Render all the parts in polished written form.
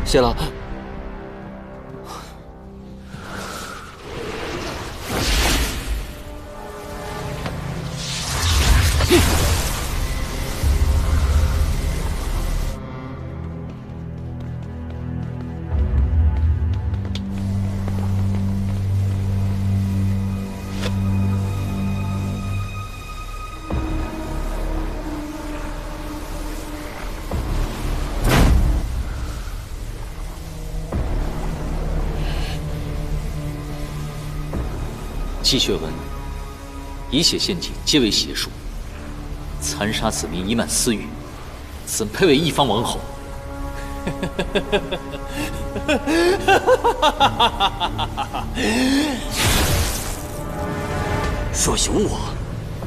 谢了。纪学文，以血献祭，皆为邪术。残杀子民，以满私欲，怎配为一方王侯？若有我，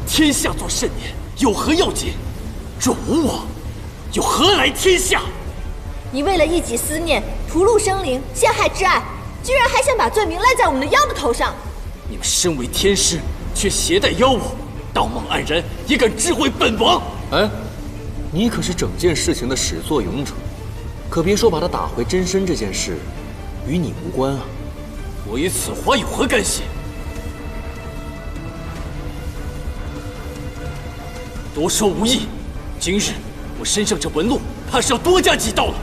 天下作甚念，有何要紧？若无我，又何来天下？你为了一己私念，屠戮生灵，陷害挚爱，居然还想把罪名赖在我们的妖的头上！你们身为天师，却携带妖物，道貌岸然，也敢智慧本王？哎，你可是整件事情的始作俑者，可别说把他打回真身这件事与你无关啊！我与此花有何干系？多说无益。今日我身上这纹路，怕是要多加几道了。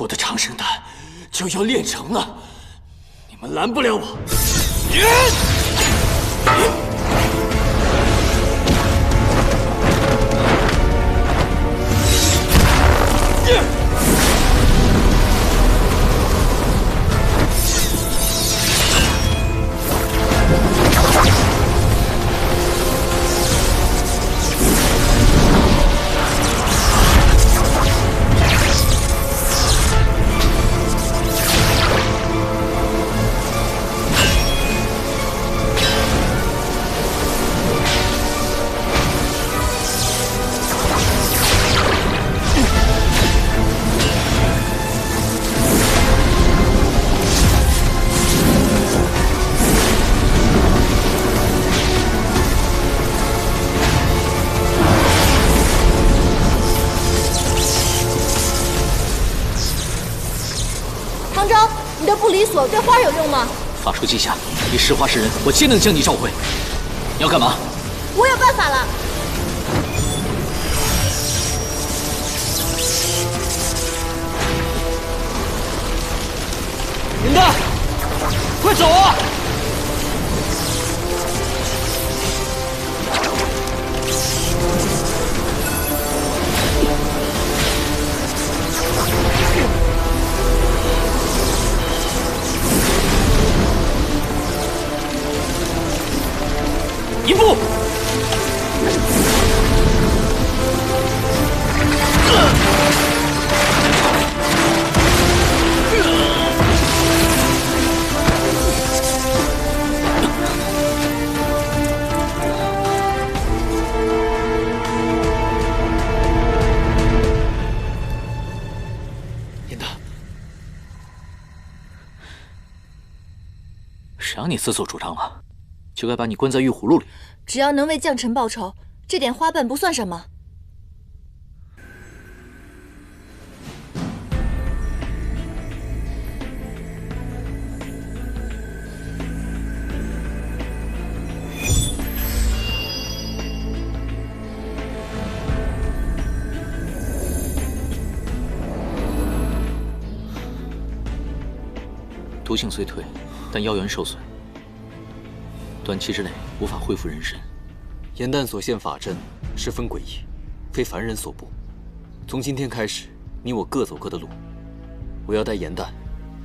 我的长生丹就要炼成了，你们拦不了我。唐昭，你的不离锁对花有用吗？法术记下，你石花是人，我皆能将你召回。你要干嘛？我有办法了。林丹，快走啊！一步。严丹，谁让你自作主张了？就该把你关在玉葫芦里。只要能为将臣报仇，这点花瓣不算什么。毒性虽退，但妖元受损。短期之内无法恢复人身。严旦所现法阵十分诡异，非凡人所布。从今天开始，你我各走各的路。我要带严旦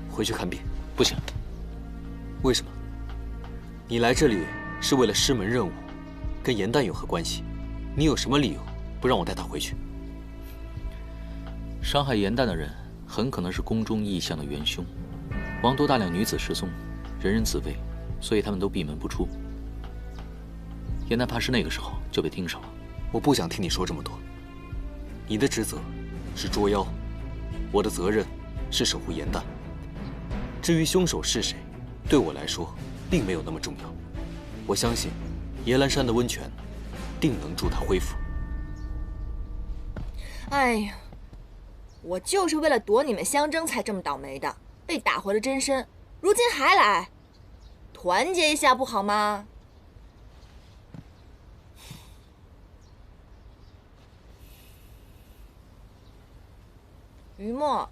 回去看病。不行，为什么？你来这里是为了师门任务，跟严旦有何关系？你有什么理由不让我带他回去？伤害严旦的人很可能是宫中异象的元凶。王都大量女子失踪，人人自危，所以他们都闭门不出。严旦怕是那个时候就被盯上了。我不想听你说这么多。你的职责是捉妖，我的责任是守护严旦。至于凶手是谁，对我来说并没有那么重要。我相信野兰山的温泉定能助他恢复。哎呀，我就是为了躲你们相争才这么倒霉的，被打回了真身，如今还来，团结一下不好吗？于墨，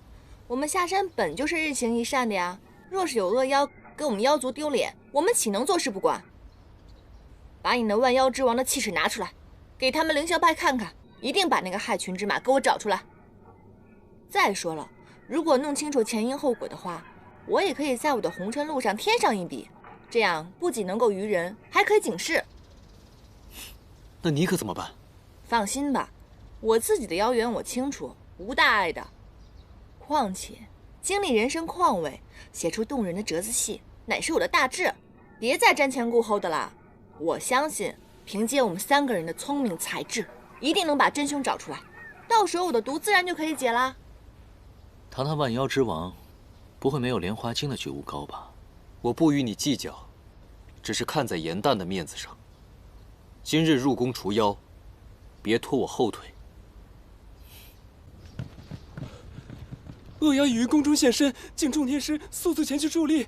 我们下山本就是日行一善的呀，若是有恶妖给我们妖族丢脸，我们岂能坐视不管？把你那万妖之王的气势拿出来，给他们凌霄派看看，一定把那个害群之马给我找出来。再说了，如果弄清楚前因后果的话，我也可以在我的红尘路上添上一笔，这样不仅能够娱人，还可以警示。那你可怎么办？放心吧，我自己的妖缘我清楚，无大碍的。况且经历人生况味，写出动人的折子戏，乃是我的大志，别再瞻前顾后的啦。我相信凭借我们3个人的聪明才智，一定能把真凶找出来，到时候我的毒自然就可以解啦。堂堂万妖之王，不会没有莲花精的觉悟高吧？我不与你计较，只是看在严旦的面子上，今日入宫除妖，别拖我后腿。恶妖已于宫中现身，敬众天师速速前去助力。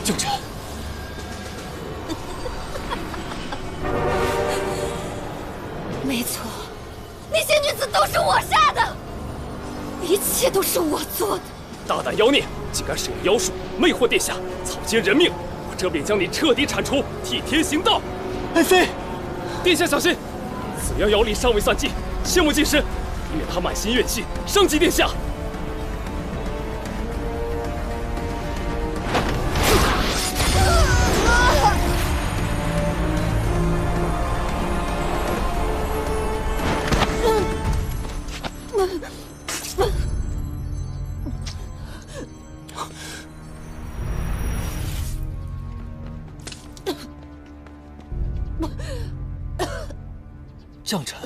就这。没错，那些女子都是我杀的，一切都是我做的。大胆妖孽，竟敢使用妖术魅惑殿下，草菅人命！我这便将你彻底铲除，替天行道。爱妃，殿下小心，此妖妖力尚未散尽，切莫近身，以免他满心怨气，伤及殿下。将臣，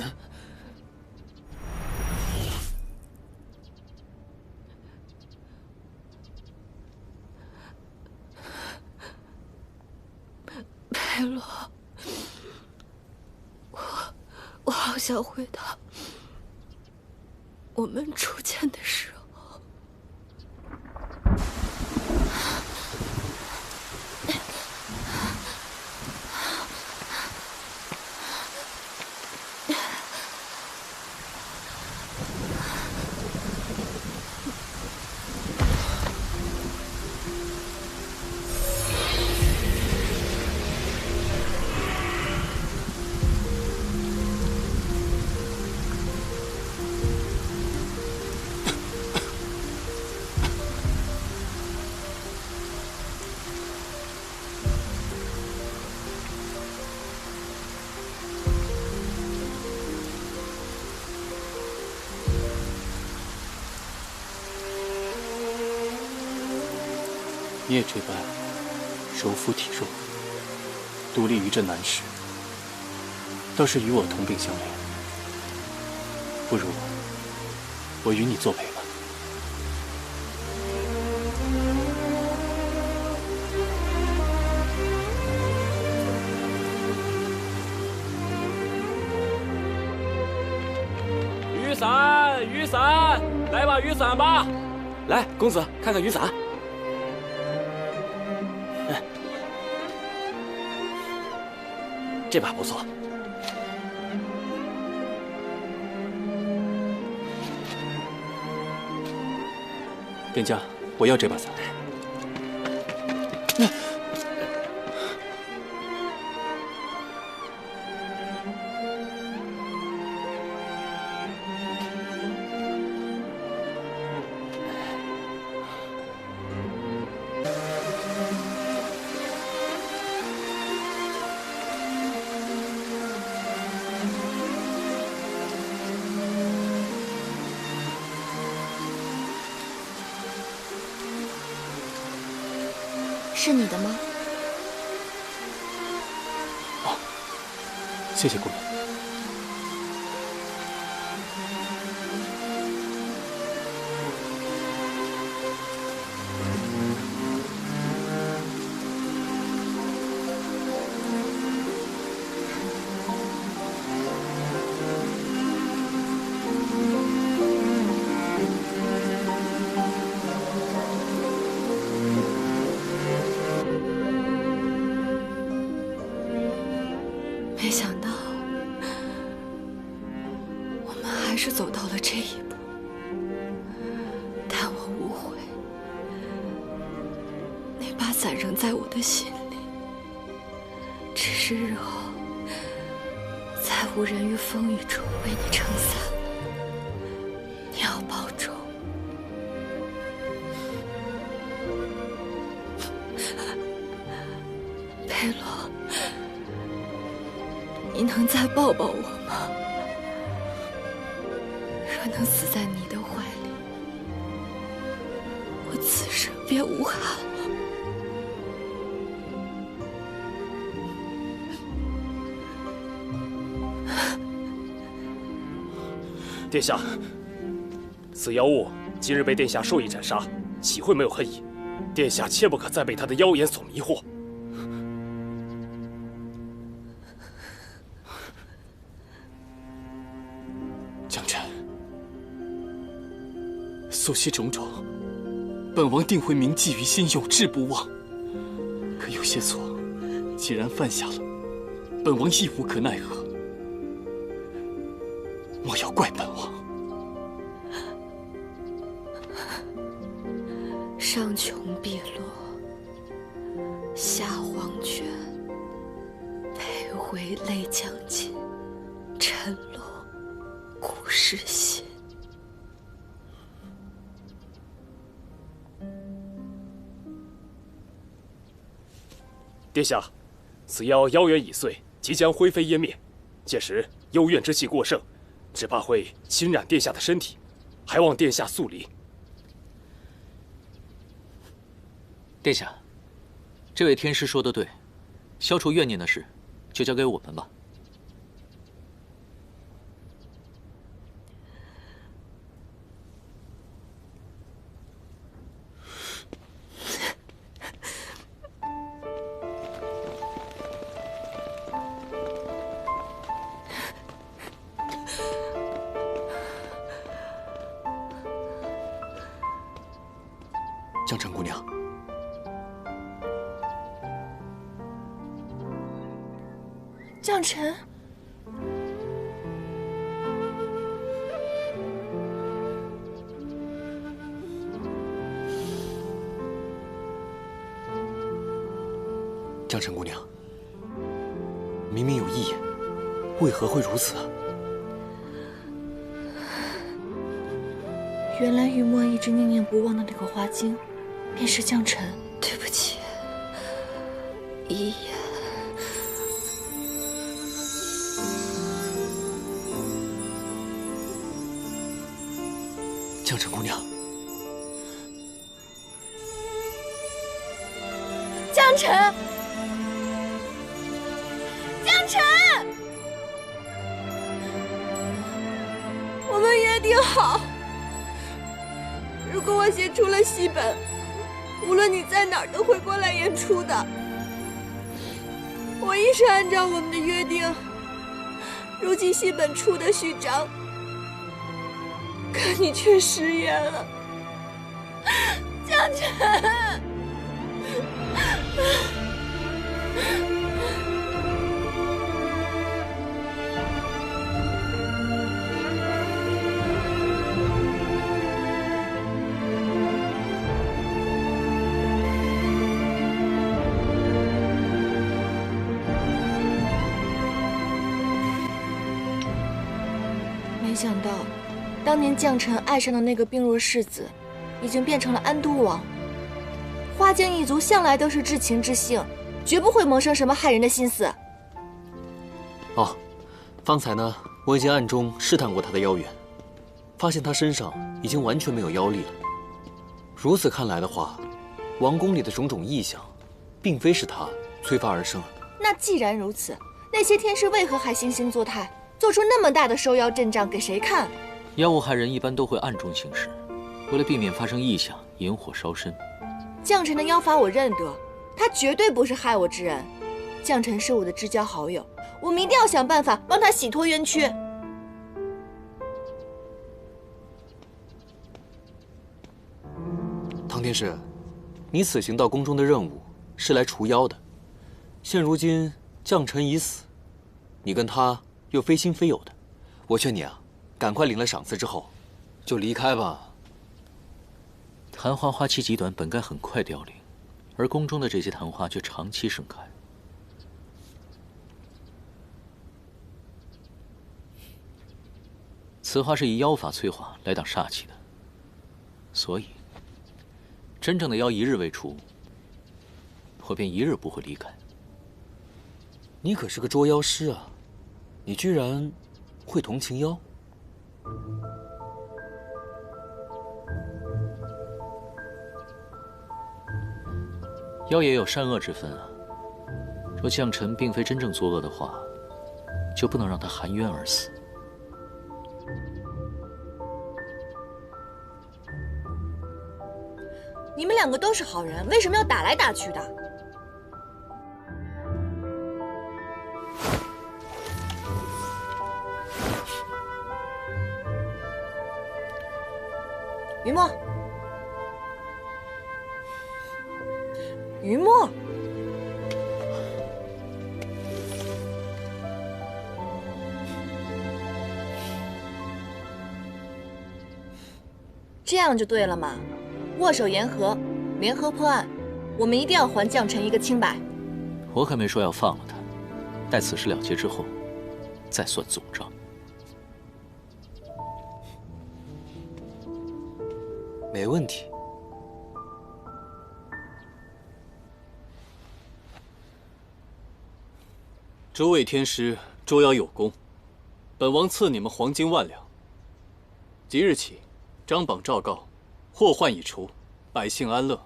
佩洛，我好想回到我们初见的时候。你也这般柔肤体弱，独立于这南市，倒是与我同病相怜。不如我与你作陪吧。伞，雨伞，来把雨伞吧。来，公子，看看雨伞。这把不错。店家，我要这把伞。是你的吗？哦，谢谢姑娘。没想到，我们还是走到了这一步。但我无悔，那把伞仍在我的心里。只是日后，再无人于风雨中为你撑伞了，你要保重。佩洛。你能再抱抱我吗？若能死在你的怀里，我此生便无憾了。殿下，此妖物今日被殿下授意斩杀，岂会没有恨意？殿下切不可再被他的妖言所迷惑。江辰，所系种种，本王定会铭记于心，永志不忘。可有些错，既然犯下了，本王亦无可奈何。莫要怪本王。上穷碧落，下黄泉，佩回泪将尽，沉落故事心。殿下，此妖妖元已碎，即将灰飞烟灭。届时幽怨之气过盛，只怕会侵染殿下的身体，还望殿下速离。殿下，这位天师说得对，消除怨念的事，就交给我们吧。江澄姑娘，江辰，江澄姑娘，明明有异言，为何会如此啊？原来雨墨一直念念不忘的那个花精，便是江辰。对不起，一言。江澄姑娘，江辰，江辰，我们约定好，如果我写出了戏本，无论你在哪儿都会过来演出的。我一直按照我们的约定，如今戏本出的序章，你却食言了，将臣。没想到，当年将臣爱上的那个病弱世子，已经变成了安都王。花间一族向来都是至情至性，绝不会萌生什么害人的心思。哦，方才呢，我已经暗中试探过他的妖元，发现他身上已经完全没有妖力了。如此看来的话，王宫里的种种异象，并非是他催发而生。那既然如此，那些天师为何还惺惺作态，做出那么大的收妖阵仗给谁看？妖物害人一般都会暗中行事，为了避免发生异象，引火烧身。将臣的妖法我认得，他绝对不是害我之人。将臣是我的至交好友，我们一定要想办法帮他洗脱冤屈。唐天师，你此行到宫中的任务是来除妖的，现如今将臣已死，你跟他又非亲非友的，我劝你啊，赶快领了赏赐之后，就离开吧。昙花花期极短，本该很快凋零，而宫中的这些昙花却长期盛开。此花是以妖法催化来挡煞气的，所以真正的妖一日未除，我便一日不会离开。你可是个捉妖师啊，你居然会同情妖？妖也有善恶之分啊。若将臣并非真正作恶的话，就不能让他含冤而死。你们两个都是好人，为什么要打来打去的？于墨，于墨，这样就对了嘛。握手言和，联合破案，我们一定要还将臣一个清白。我可没说要放了他，待此事了结之后，再算总账。没问题。诸位天师捉妖有功，本王赐你们黄金1万两。即日起，张榜昭告，祸患已除，百姓安乐。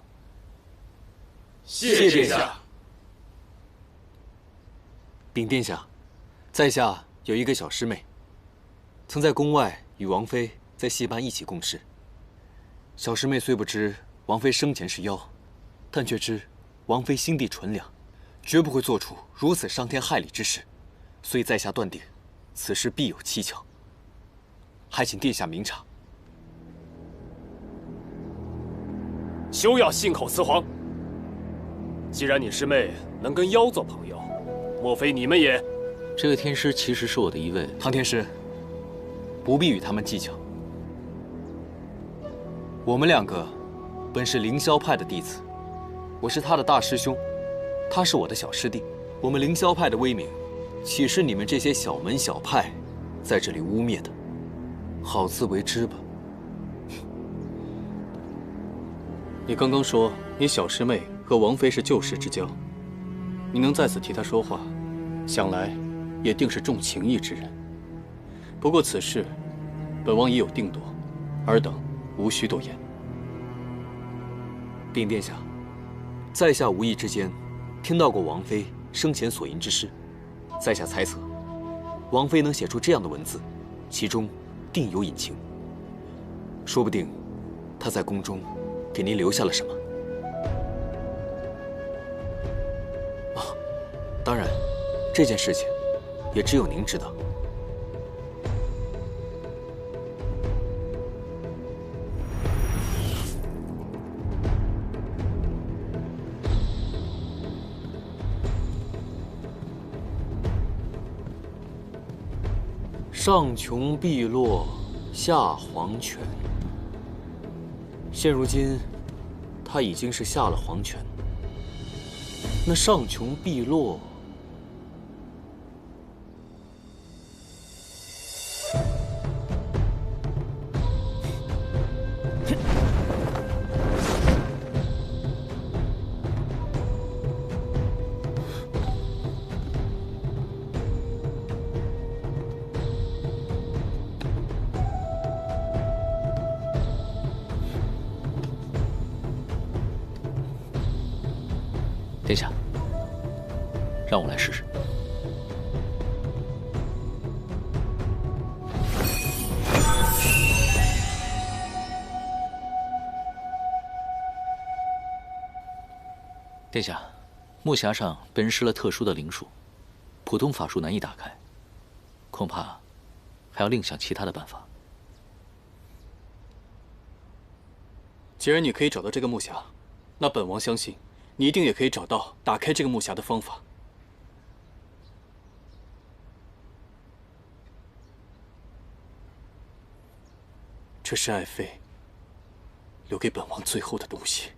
谢殿下。禀殿下，在下有一个小师妹，曾在宫外与王妃在戏班一起共事。小师妹虽不知王妃生前是妖，但却知王妃心地纯良，绝不会做出如此伤天害理之事，所以在下断定，此事必有蹊跷，还请殿下明察。休要信口雌黄！既然你师妹能跟妖做朋友，莫非你们也……这个天师其实是我的一位……唐天师，不必与他们计较。我们两个本是凌霄派的弟子，我是他的大师兄，他是我的小师弟。我们凌霄派的威名，岂是你们这些小门小派在这里污蔑的？好自为之吧。你刚刚说你小师妹和王妃是旧时之交，你能在此替她说话，想来也定是重情义之人。不过此事，本王已有定夺，尔等无需多言。禀殿下，在下无意之间听到过王妃生前所吟之诗，在下猜测，王妃能写出这样的文字，其中定有隐情。说不定，她在宫中给您留下了什么。啊，当然，这件事情也只有您知道。上穷碧落下黄泉。现如今，他已经是下了黄泉。那上穷碧落，殿下，让我来试试。殿下，木匣上被人施了特殊的灵术，普通法术难以打开，恐怕还要另想其他的办法。既然你可以找到这个木匣，那本王相信你一定也可以找到打开这个木匣的方法。这是爱妃留给本王最后的东西。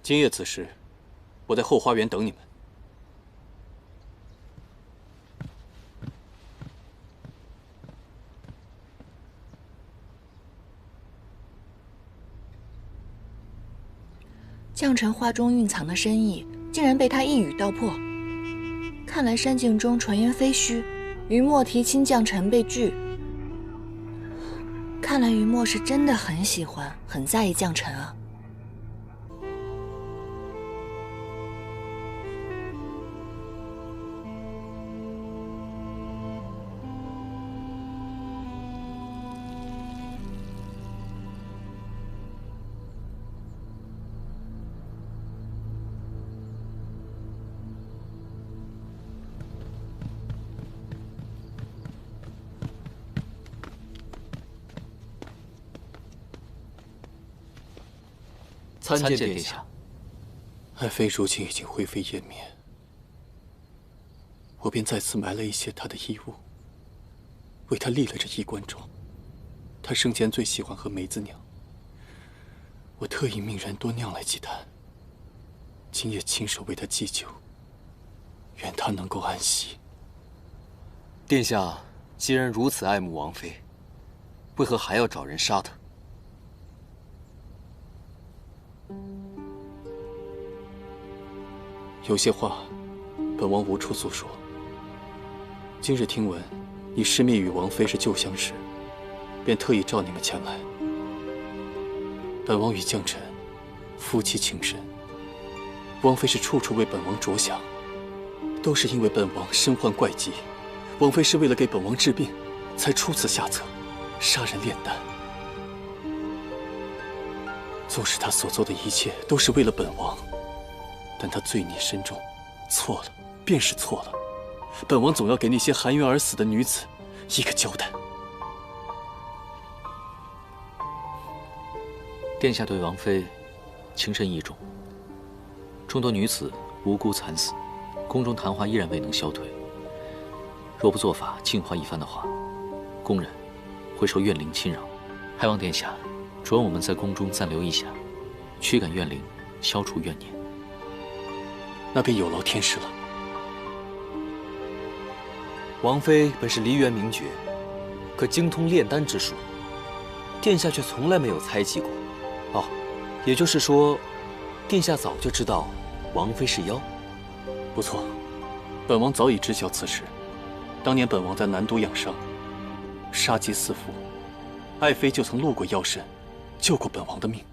今夜子时，我在后花园等你们。将臣画中蕴藏的深意，竟然被他一语道破。看来山境中传言非虚，于墨提亲将臣被拒。看来于墨是真的很喜欢、很在意将臣啊。参见殿下。爱妃如今已经灰飞烟灭，我便再次埋了一些她的衣物，为她立了这衣冠冢。她生前最喜欢喝梅子酿，我特意命人多酿来几坛，今夜亲手为她祭酒，愿她能够安息。殿下既然如此爱慕王妃，为何还要找人杀她？有些话，本王无处诉说。今日听闻你师妹与王妃是旧相识，便特意召你们前来。本王与将臣夫妻情深，王妃是处处为本王着想，都是因为本王身患怪疾，王妃是为了给本王治病，才出此下策，杀人炼丹。纵使她所做的一切都是为了本王，但她罪孽深重，错了便是错了。本王总要给那些含冤而死的女子一个交代。殿下对王妃情深意重，众多女子无辜惨死，宫中谈话依然未能消退。若不做法净化一番的话，宫人会受怨灵侵扰。还望殿下准我们在宫中暂留一下，驱赶怨灵，消除怨念。那便有劳天师了。王妃本是梨园名角，可精通炼丹之术，殿下却从来没有猜忌过。哦，也就是说，殿下早就知道王妃是妖。不错，本王早已知晓此事。当年本王在南都养伤，杀鸡4伏，爱妃就曾路过妖身，救过本王的命。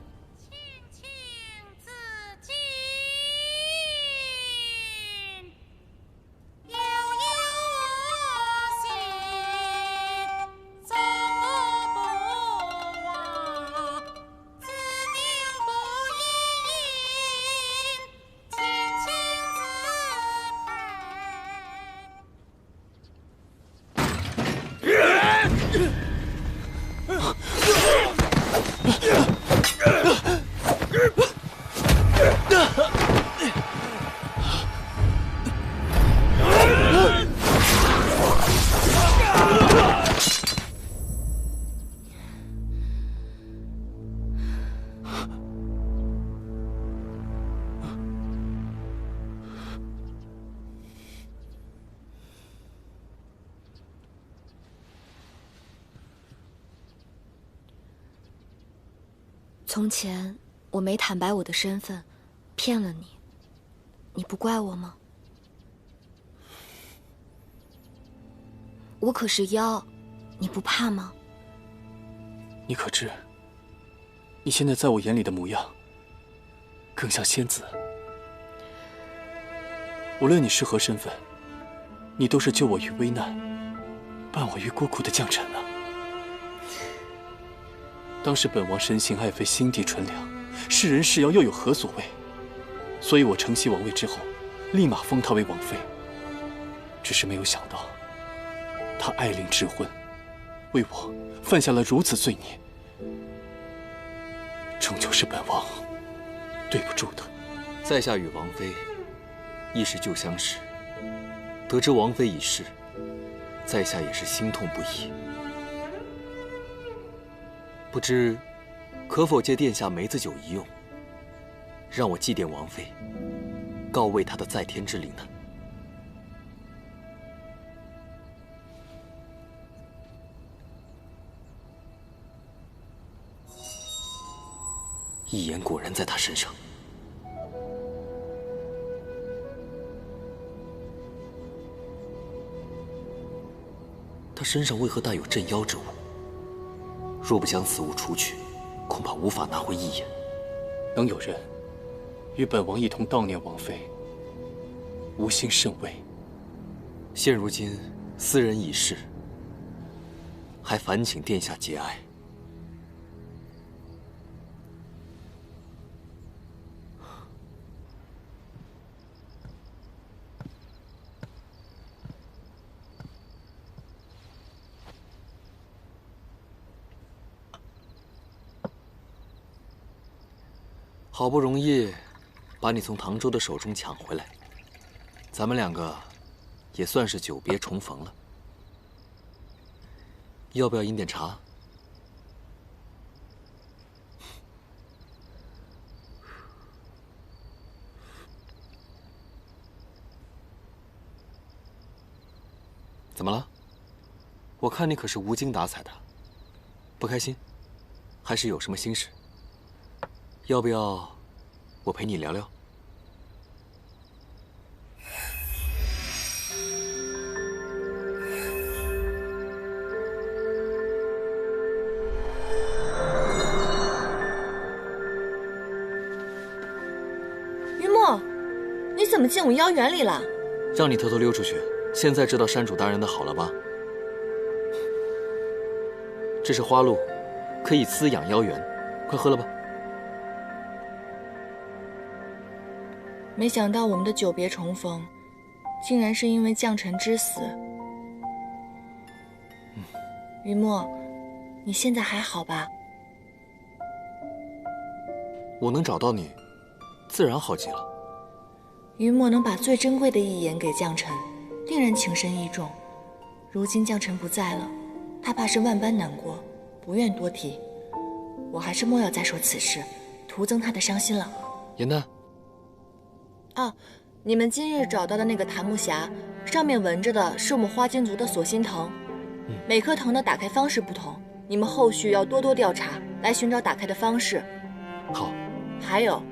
从前我没坦白我的身份，骗了你，你不怪我吗？我可是妖，你不怕吗？你可知，你现在在我眼里的模样，更像仙子。无论你是何身份，你都是救我于危难，伴我于孤苦的将臣啊。当时本王深信爱妃心地纯良，是人是妖又有何所谓？所以我承袭王位之后，立马封她为王妃。只是没有想到，她爱令智昏，为我犯下了如此罪孽，终究是本王对不住她。在下与王妃亦是旧相识，得知王妃已逝，在下也是心痛不已。不知可否借殿下梅子酒一用，让我祭奠王妃，告慰她的在天之灵呢？一眼果然在他身上。他身上为何带有镇妖之物？若不将此物除去，恐怕无法拿回一眼。能有人与本王一同悼念王妃，吾心甚慰。现如今斯人已逝，还烦请殿下节哀。好不容易把你从唐周的手中抢回来，咱们两个也算是久别重逢了。要不要饮点茶？怎么了？我看你可是无精打采的，不开心，还是有什么心事？要不要我陪你聊聊？云墨，你怎么进我妖园里了？让你偷偷溜出去，现在知道山主大人的好了吧？这是花露，可以滋养妖元，快喝了吧。没想到我们的久别重逢，竟然是因为将臣之死。云墨，你现在还好吧？我能找到你，自然好极了。云墨能把最珍贵的一言给将臣，定然情深意重。如今将臣不在了，他怕是万般难过，不愿多提。我还是莫要再说此事，徒增他的伤心了。颜淡。啊，你们今日找到的那个檀木匣，上面纹着的是我们花间族的锁心藤，每颗藤的打开方式不同，你们后续要多多调查，来寻找打开的方式。好。还有，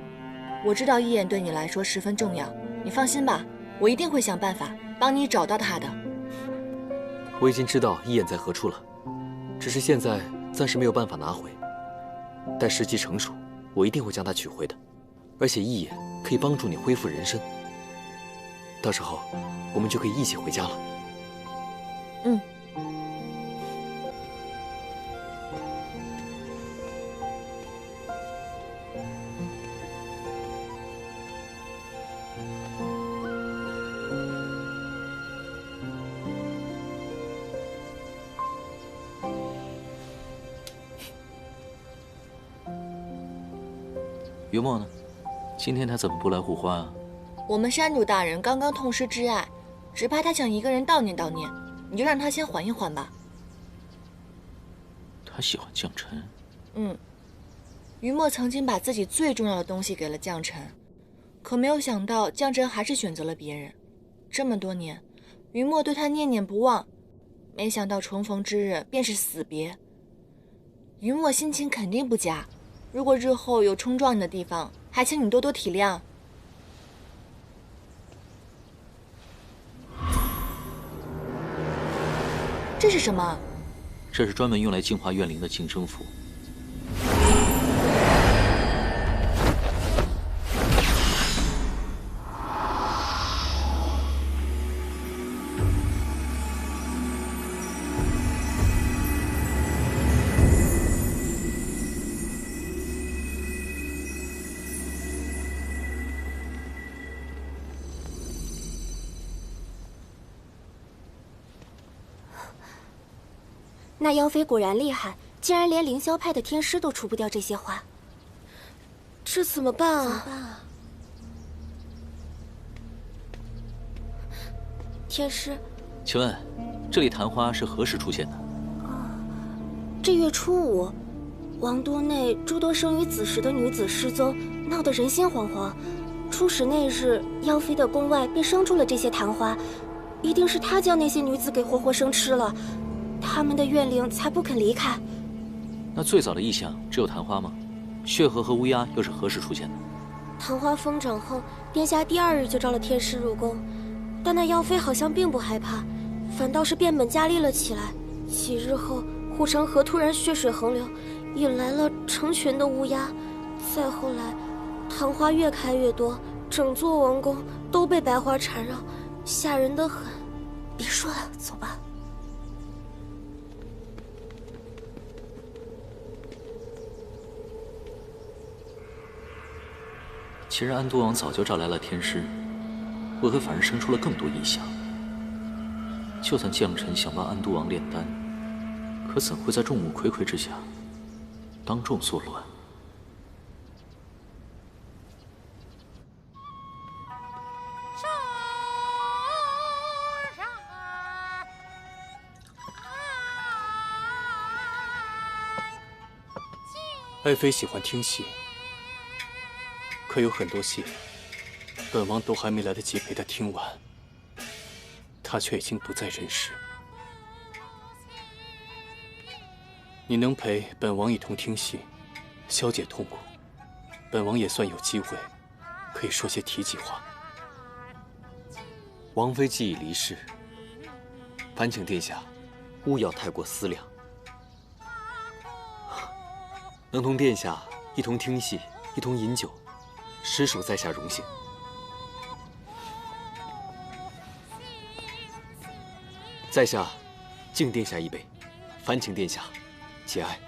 我知道一眼对你来说十分重要，你放心吧，我一定会想办法帮你找到他的。我已经知道一眼在何处了，只是现在暂时没有办法拿回，待时机成熟，我一定会将它取回的。而且一眼可以帮助你恢复人身，到时候我们就可以一起回家了。嗯。云墨呢？今天他怎么不来护花啊？我们山主大人刚刚痛失挚爱，只怕他想一个人悼念悼念，你就让他先缓一缓吧。他喜欢将臣。云墨曾经把自己最重要的东西给了将臣，可没有想到将臣还是选择了别人。这么多年，云墨对他念念不忘，没想到重逢之日便是死别。云墨心情肯定不佳，如果日后有冲撞你的地方，还请你多多体谅。这是什么？这是专门用来净化怨灵的净身符。那妖妃果然厉害，竟然连凌霄派的天师都除不掉这些花。这怎么办啊？天师，请问，这里昙花是何时出现的？这月初5，王都内诸多生于子时的女子失踪，闹得人心惶惶。初始那日，妖妃的宫外便生出了这些昙花，一定是她将那些女子给活活生吃了。他们的怨灵才不肯离开。那最早的异象只有昙花吗？血河和乌鸦又是何时出现的？昙花疯长后，殿下第2日就召了天师入宫，但那妖妃好像并不害怕，反倒是变本加厉了起来。几日后，护城河突然血水横流，引来了成群的乌鸦。再后来，昙花越开越多，整座王宫都被白花缠绕，吓人的很。别说了，走吧。其实安都王早就召来了天师，为何反而生出了更多异象？就算将臣想帮安都王炼丹，可怎会在众目睽睽之下当众作乱？爱妃喜欢听戏。可有很多戏，本王都还没来得及陪她听完，她却已经不在人世。你能陪本王一同听戏，消解痛苦，本王也算有机会可以说些体己话。王妃既已离世，烦请殿下勿要太过思量。能同殿下一同听戏，一同饮酒，实属在下荣幸。在下敬殿下一杯，烦请殿下节哀。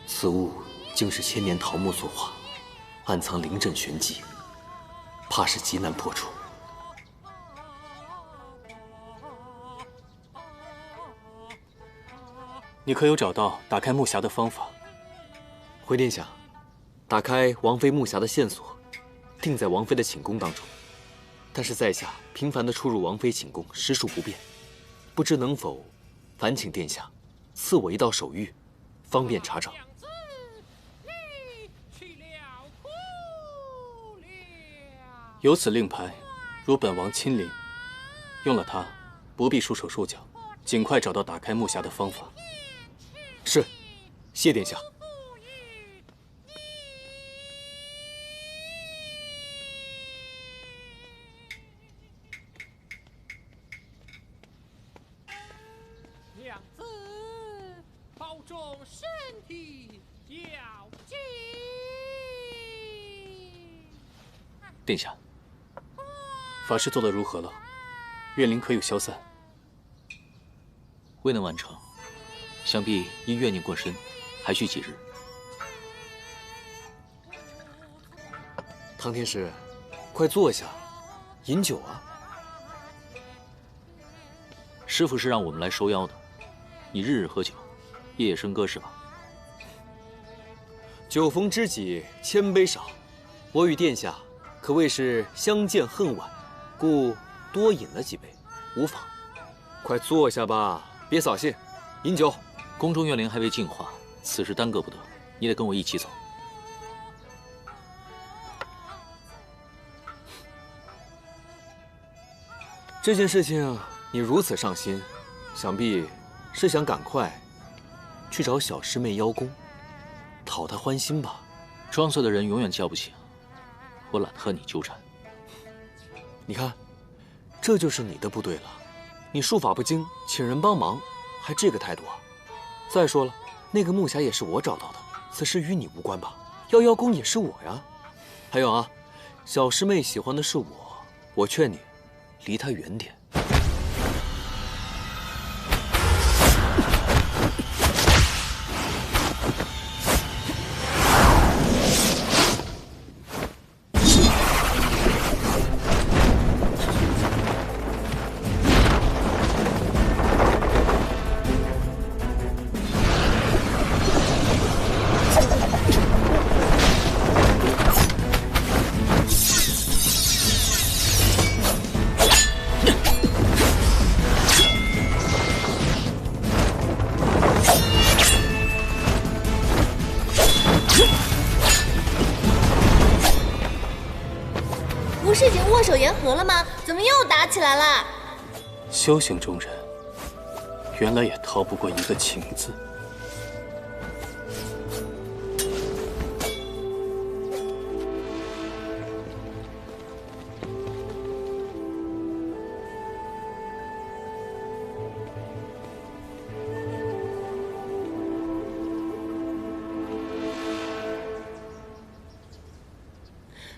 此物竟是千年桃木所化，暗藏灵阵玄机，怕是极难破除。你可有找到打开木匣的方法？回殿下，打开王妃木匣的线索，定在王妃的寝宫当中。但是在下频繁地出入王妃寝宫，实属不便，不知能否烦请殿下赐我一道手谕，方便查找。有此令牌，如本王亲临，用了它，不必束手束脚，尽快找到打开木匣的方法。是，谢殿下。娘子，保重身体，要紧。殿下，法事做得如何了？怨灵可有消散？未能完成，想必因怨念过深，还需几日。唐天师，快坐下，饮酒啊！师傅是让我们来收妖的，你日日喝酒，夜夜笙歌是吧？酒逢知己千杯少，我与殿下可谓是相见恨晚，故多饮了几杯，无妨。快坐下吧，别扫兴，饮酒。宫中怨灵还未净化，此事耽搁不得，你得跟我一起走。这件事情你如此上心，想必是想赶快去找小师妹邀功，讨她欢心吧？装睡的人永远叫不醒，我懒得和你纠缠。你看，这就是你的不对了。你术法不精，请人帮忙，还这个态度啊！再说了，那个木匣也是我找到的，此事与你无关吧？要邀功也是我呀。还有啊，小师妹喜欢的是我劝你离她远点。不是已经握手言和了吗？怎么又打起来了？修行中人，原来也逃不过一个情字。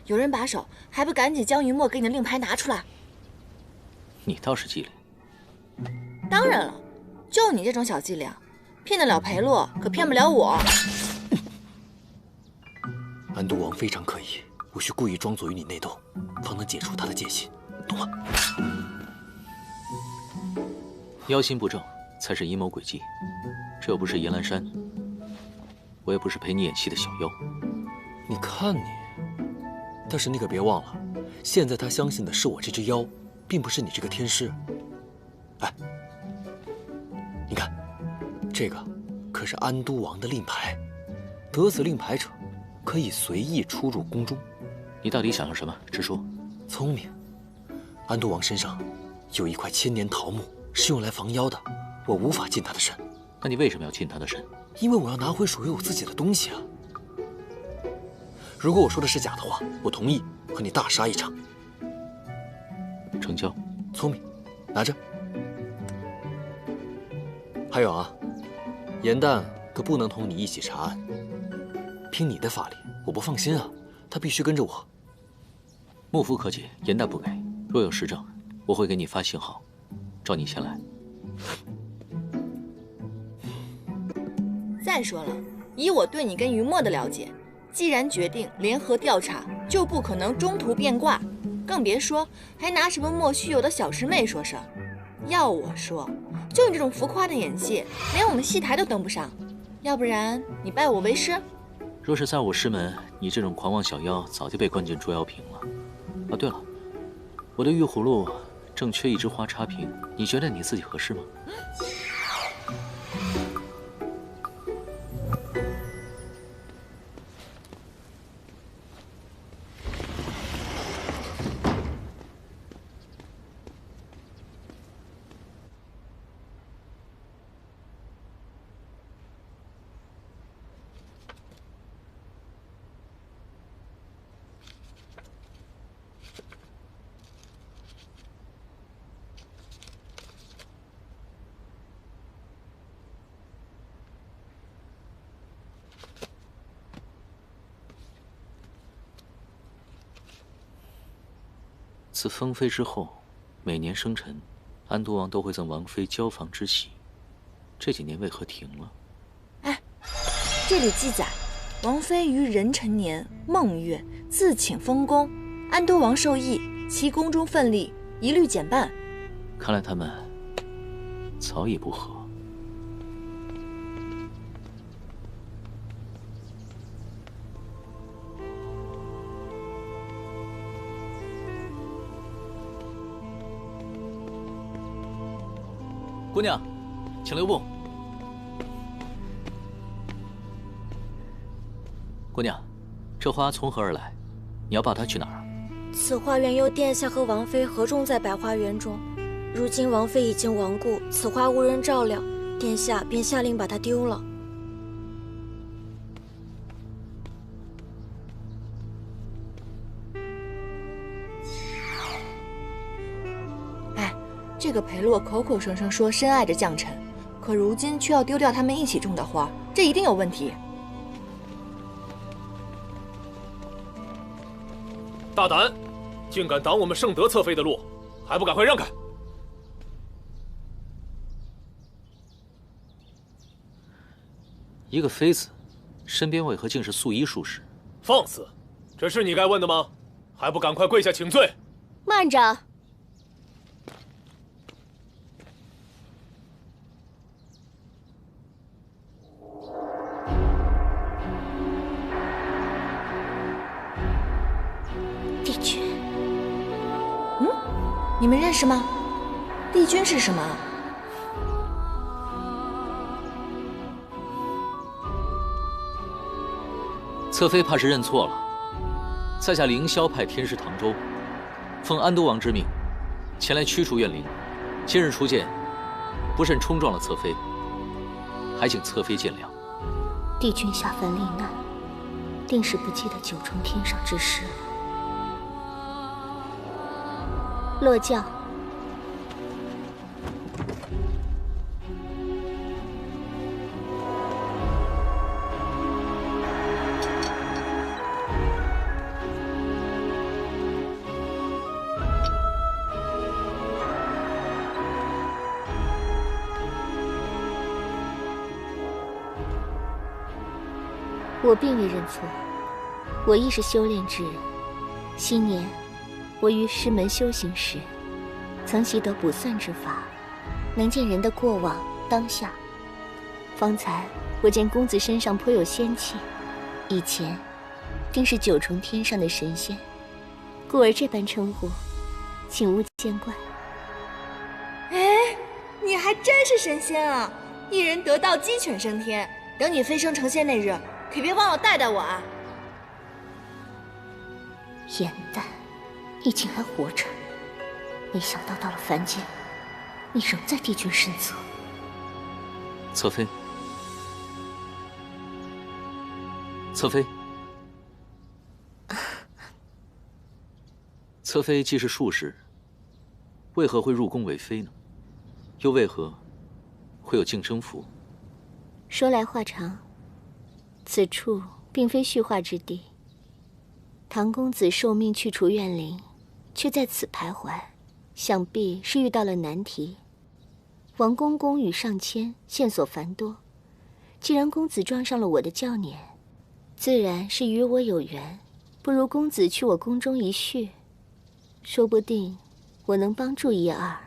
有人把守，还不赶紧将于墨给你的令牌拿出来？你倒是机灵。当然了，就你这种小伎俩，骗得了裴洛，可骗不了我。安都王非常可疑，我需故意装作与你内斗，方能解除他的戒心，懂吗？妖心不正，才是阴谋诡计。这又不是阎兰山，我也不是陪你演戏的小妖。你看你。但是你可别忘了，现在他相信的是我这只妖，并不是你这个天师。哎，你看，这个可是安都王的令牌，得此令牌者，可以随意出入宫中。你到底想要什么？直说。聪明。安都王身上有一块千年桃木，是用来防妖的，我无法近他的身。那你为什么要近他的身？因为我要拿回属于我自己的东西啊。如果我说的是假的话，我同意和你大杀一场。成交。聪明，拿着。还有啊，严旦可不能同你一起查案。凭你的法力，我不放心啊，他必须跟着我。幕府可解，严旦不给。若有实证，我会给你发信号，召你前来。再说了，以我对你跟于墨的了解，既然决定联合调查，就不可能中途变卦，更别说还拿什么莫须有的小师妹说事儿。要我说，就你这种浮夸的演戏，连我们戏台都登不上。要不然你拜我为师？若是在我师门，你这种狂妄小妖早就被关进捉妖瓶了。啊，对了，我的玉葫芦正缺一枝花插瓶，你觉得你自己合适吗？自封妃之后，每年生辰，安都王都会赠王妃交房之喜。这几年为何停了？哎，这里记载，王妃于壬辰年孟月自请封宫，安都王授意，其宫中份例一律减半。看来他们早已不和。姑娘，请留步。姑娘，这花从何而来？你要抱它去哪儿？此花原由殿下和王妃合种在百花园中，如今王妃已经亡故，此花无人照料，殿下便下令把它丢了。哎，这个裴洛口口声声说深爱着将臣，可如今却要丢掉他们一起种的花，这一定有问题。大胆，竟敢挡我们圣德侧妃的路，还不赶快让开！一个妃子，身边为何竟是素衣术士？放肆！这是你该问的吗？还不赶快跪下请罪！慢着！帝君，你们认识吗？帝君是什么？侧妃怕是认错了，在下凌霄派天师唐周，奉安都王之命，前来驱除怨灵。今日初见，不慎冲撞了侧妃，还请侧妃见谅。帝君下凡历难，定是不记得九重天上之事了。落轿。我并未认错，我亦是修炼之人。昔年，我于师门修行时，曾习得卜算之法，能见人的过往当下。方才我见公子身上颇有仙气，以前定是九重天上的神仙，故而这般称呼，请勿见怪。哎，你还真是神仙啊！一人得道，鸡犬升天。等你飞升成仙那日，可别忘了带带我啊！颜淡，你竟还活着！没想到到了凡间，你仍在帝君身侧。侧妃，侧妃，侧妃既是术士，为何会入宫为妃呢？又为何会有净身符？说来话长，此处并非叙话之地。唐公子受命去除怨灵，却在此徘徊，想必是遇到了难题。王公公语尚谦，线索繁多。既然公子撞上了我的教辇，自然是与我有缘。不如公子去我宫中一叙，说不定我能帮助一二。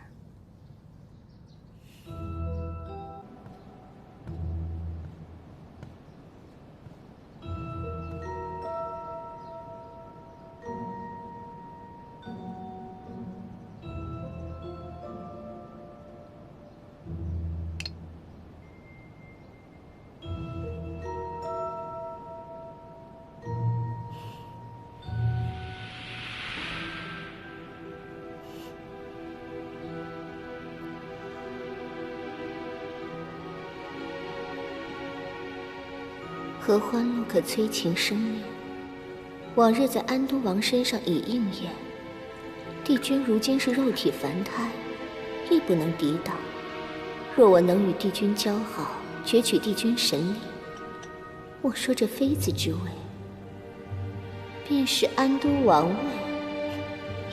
合欢露可催情生恋，往日在安都王身上已应验。帝君如今是肉体凡胎，亦不能抵挡。若我能与帝君交好，攫取帝君神力，我说这妃子之位，便是安都王位，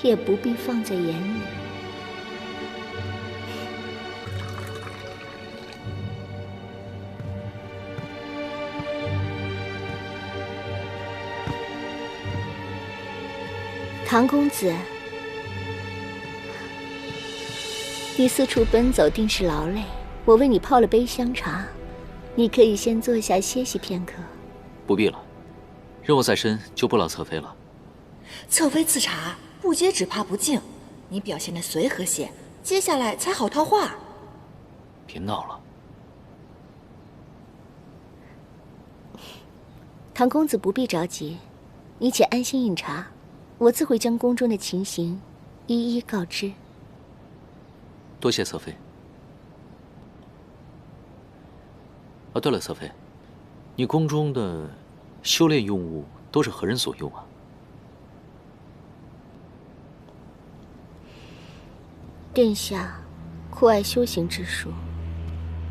也不必放在眼里。唐公子，你四处奔走定是劳累，我为你泡了杯香茶，你可以先坐下歇息片刻。不必了，任务在身，就不劳侧妃了。侧妃赐茶，不接只怕不敬。你表现得随和些，接下来才好套话。别闹了。唐公子不必着急，你且安心饮茶，我自会将宫中的情形一一告知。多谢侧妃。哦，对了，侧妃，你宫中的修炼用物都是何人所用啊？殿下酷爱修行之术，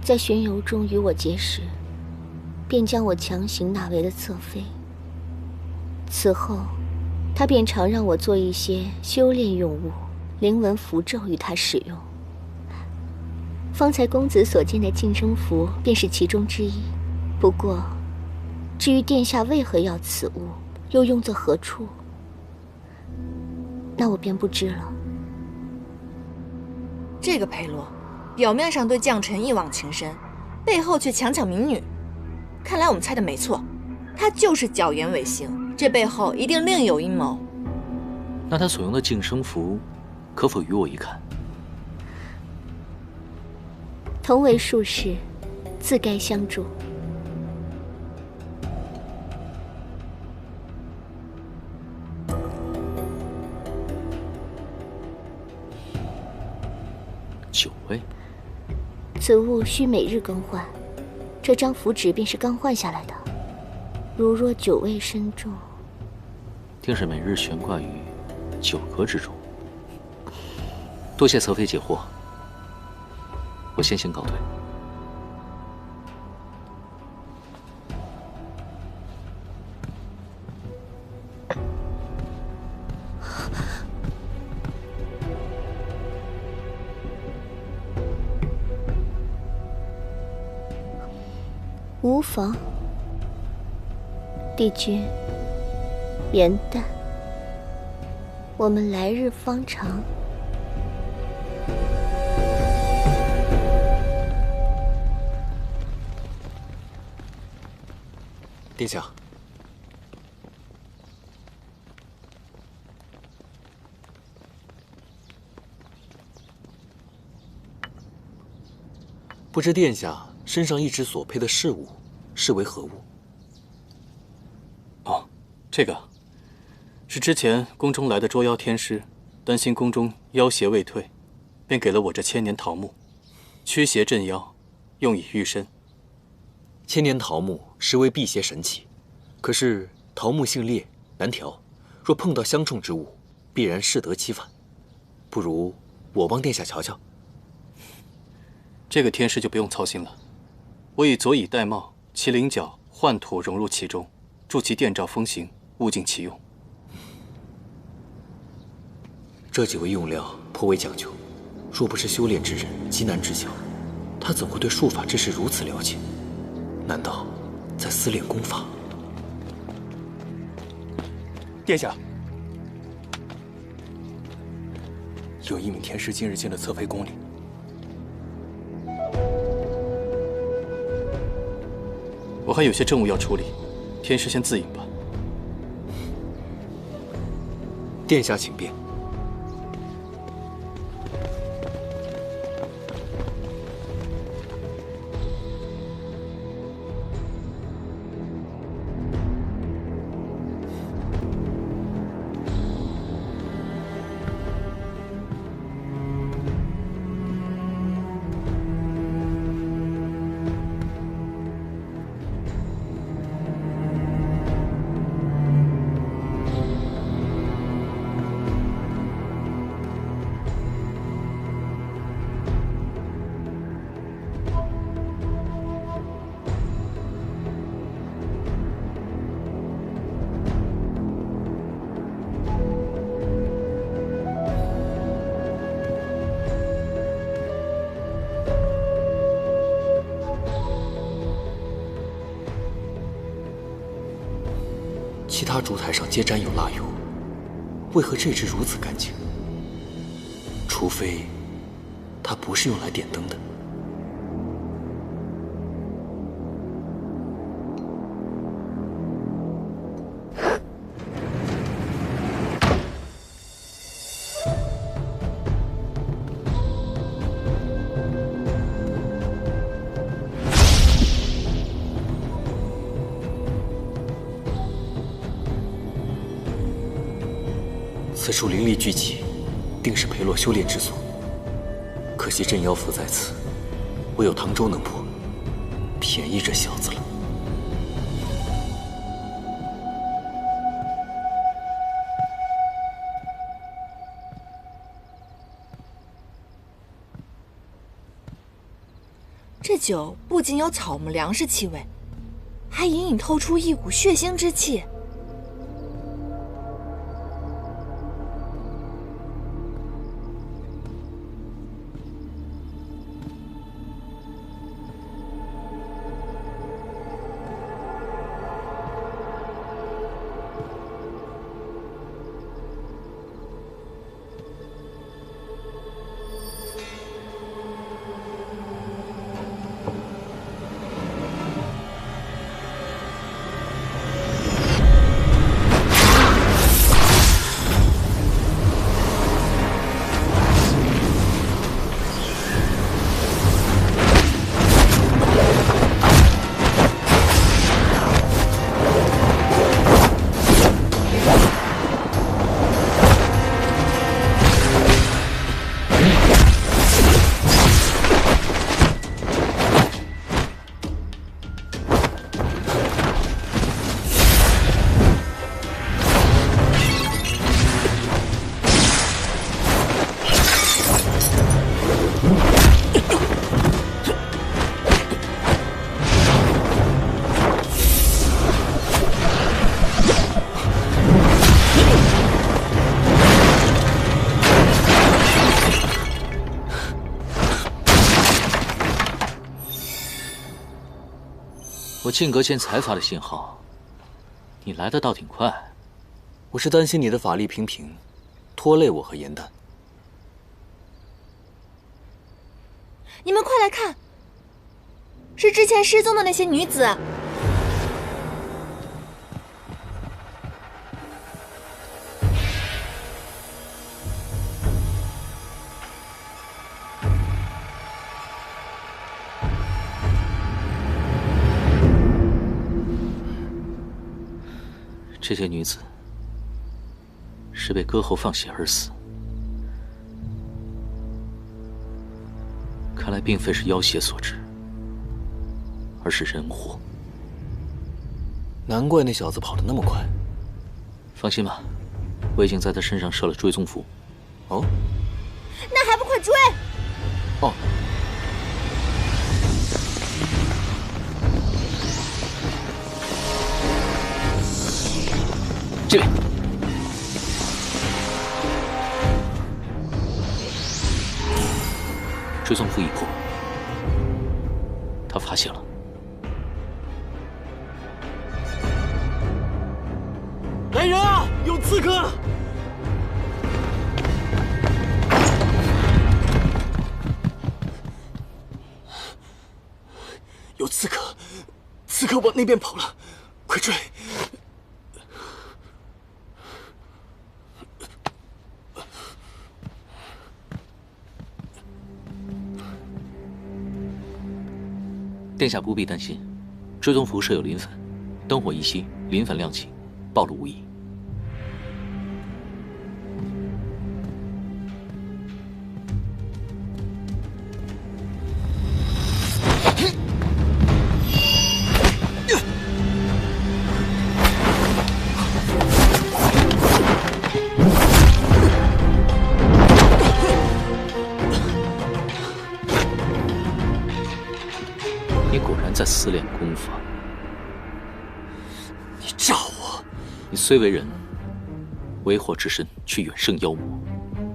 在巡游中与我结识，便将我强行纳为了侧妃。此后，他便常让我做一些修炼用物、灵文符咒与他使用。方才公子所见的净身符便是其中之一。不过，至于殿下为何要此物，又用作何处，那我便不知了。这个裴洛，表面上对将臣一往情深，背后却强抢民女。看来我们猜的没错，他就是狡言违行，这背后一定另有阴谋。那他所用的净身符，可否与我一看？同为术士，自该相助。9位，此物需每日更换，这张符纸便是刚换下来的。如若9位身中，定是每日悬挂于9阁之中。多谢侧妃解惑，我先行告退。无妨，帝君，元旦，我们来日方长。殿下，不知殿下身上一直所佩的饰物是为何物？哦，这个是之前宫中来的捉妖天师，担心宫中妖邪未退，便给了我这千年桃木，驱邪镇妖，用以御身。千年桃木实为辟邪神器，可是桃木性烈难调，若碰到相冲之物，必然适得其反。不如我帮殿下瞧瞧。这个天师就不用操心了，我以佐以玳瑁、麒麟角、幻土融入其中，助其电照风行，物尽其用。这几味用料颇为讲究，若不是修炼之人，极难知晓。他怎会对术法之事如此了解？难道在私练功法？殿下，有一名天师今日进了侧妃宫里。我还有些政务要处理，天师先自饮吧。殿下请便。其他烛台上皆沾有蜡油，为何这只如此干净？除非它不是用来点灯的。此处灵力聚集，定是裴洛修炼之所。可惜镇妖符在此，唯有唐州能破，便宜这小子了。这酒不仅有草木粮食气味，还隐隐透出一股血腥之气。我进阁见财阀的信号，你来的倒挺快。我是担心你的法力平平，拖累我和严丹。你们快来看，是之前失踪的那些女子。这些女子是被割喉放血而死，看来并非是妖邪所致，而是人祸。难怪那小子跑得那么快。放心吧，我已经在他身上设了追踪符。哦，那还不快追！哦。这边，追踪符已破，他发现了。来人啊！有刺客！有刺客，刺客往那边跑了，快追！殿下不必担心，追踪符设有磷粉，灯火一熄，磷粉亮起，暴露无遗。你果然在私练功法。你诈我！你虽为人，为祸之身却远胜妖魔，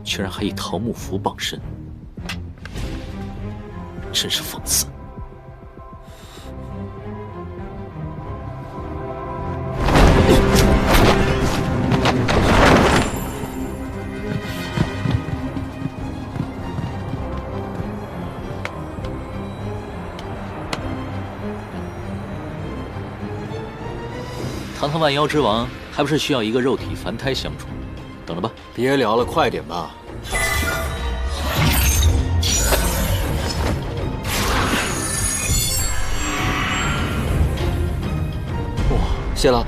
居然还以桃木符傍身，真是讽刺。堂堂万妖之王，还不是需要一个肉体凡胎相助？等着吧。别聊了，快点吧。哇，谢了。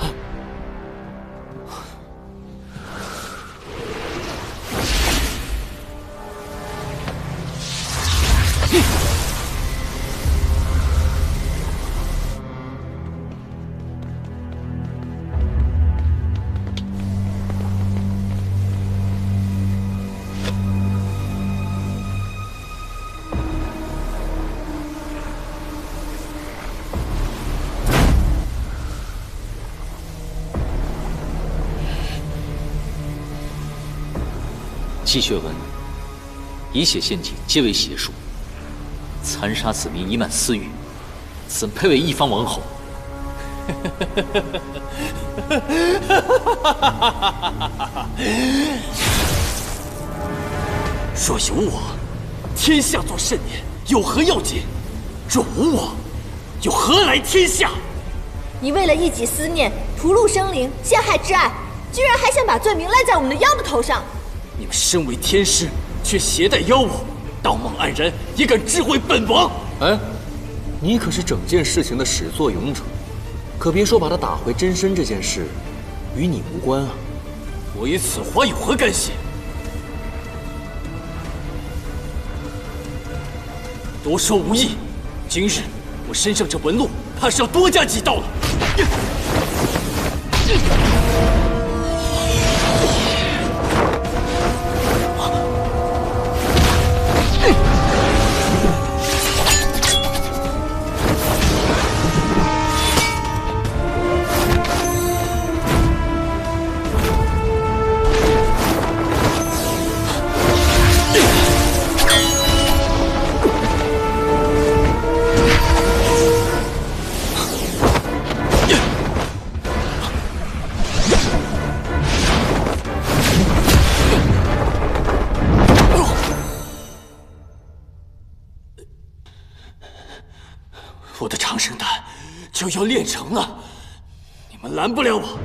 纪学文，以血陷阱，皆为邪术。残杀子民，以满私欲，怎配为一方王侯？若有我，天下作甚也？有何要紧？若无我，又何来天下？你为了一己私念，屠戮生灵，陷害挚爱，居然还想把罪名赖在我们的妖的头上！你们身为天师，却携带妖物，道貌岸然，也敢质毁本王！哎，你可是整件事情的始作俑者，可别说把他打回真身这件事与你无关啊！我与此花有何干系？多说无益。今日我身上这纹路，怕是要多加几道了。我的长生丹就要炼成了，你们拦不了我！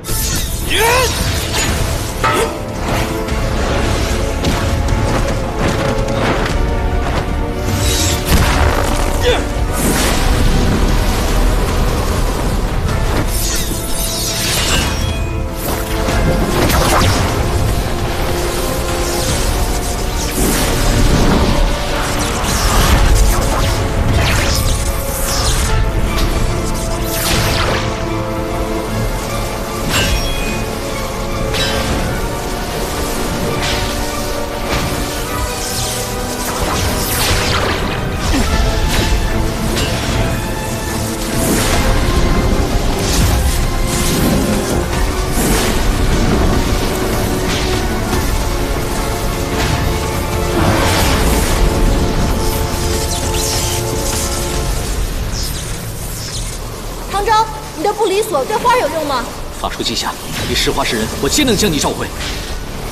唐昭，你的不离锁对花有用吗？法术记下，你是花是人，我皆能将你召回。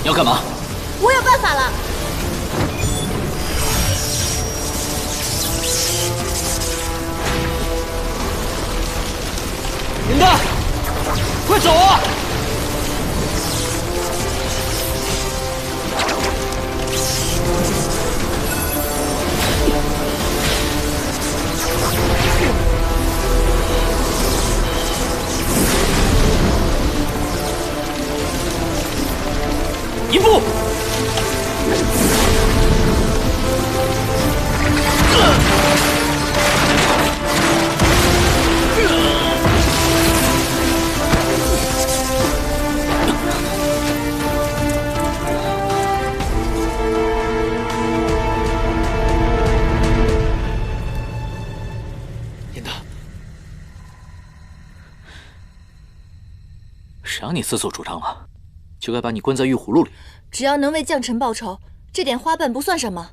你要干嘛？我有办法了。林丹，快走啊！一步！林丹，谁让你自作主张了？就该把你关在玉葫芦里。只要能为将臣报仇，这点花瓣不算什么。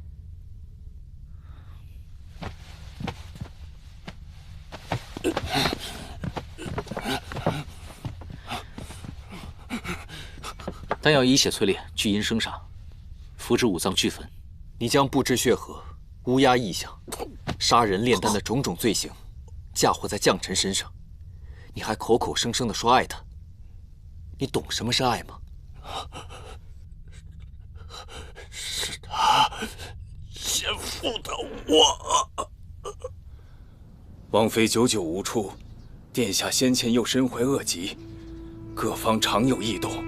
丹药以血淬炼，聚阴生煞，符之五脏俱焚。你将不知血河、乌鸦异象、杀人炼丹的种种罪行嫁祸在将臣身上，你还口口声声地说爱他，你懂什么是爱吗？是他先负的我。王妃久久无出，殿下先前又身怀恶疾，各方常有异动，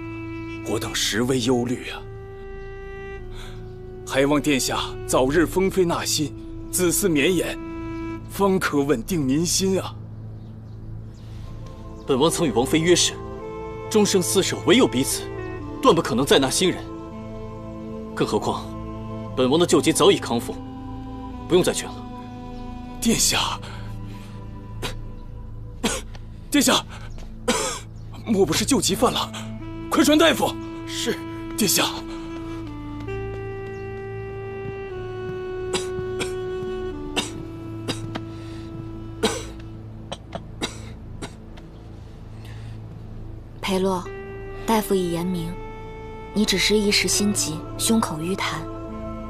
我等实为忧虑啊。还望殿下早日封妃纳新，子嗣绵延，方可稳定民心啊。本王曾与王妃约誓，终生厮守，唯有彼此，断不可能再纳新人。更何况，本王的旧疾早已康复，不用再劝了。殿下，殿下，莫不是旧疾犯了？快传大夫！是，殿下。裴洛，大夫已言明，你只是一时心急，胸口淤痰，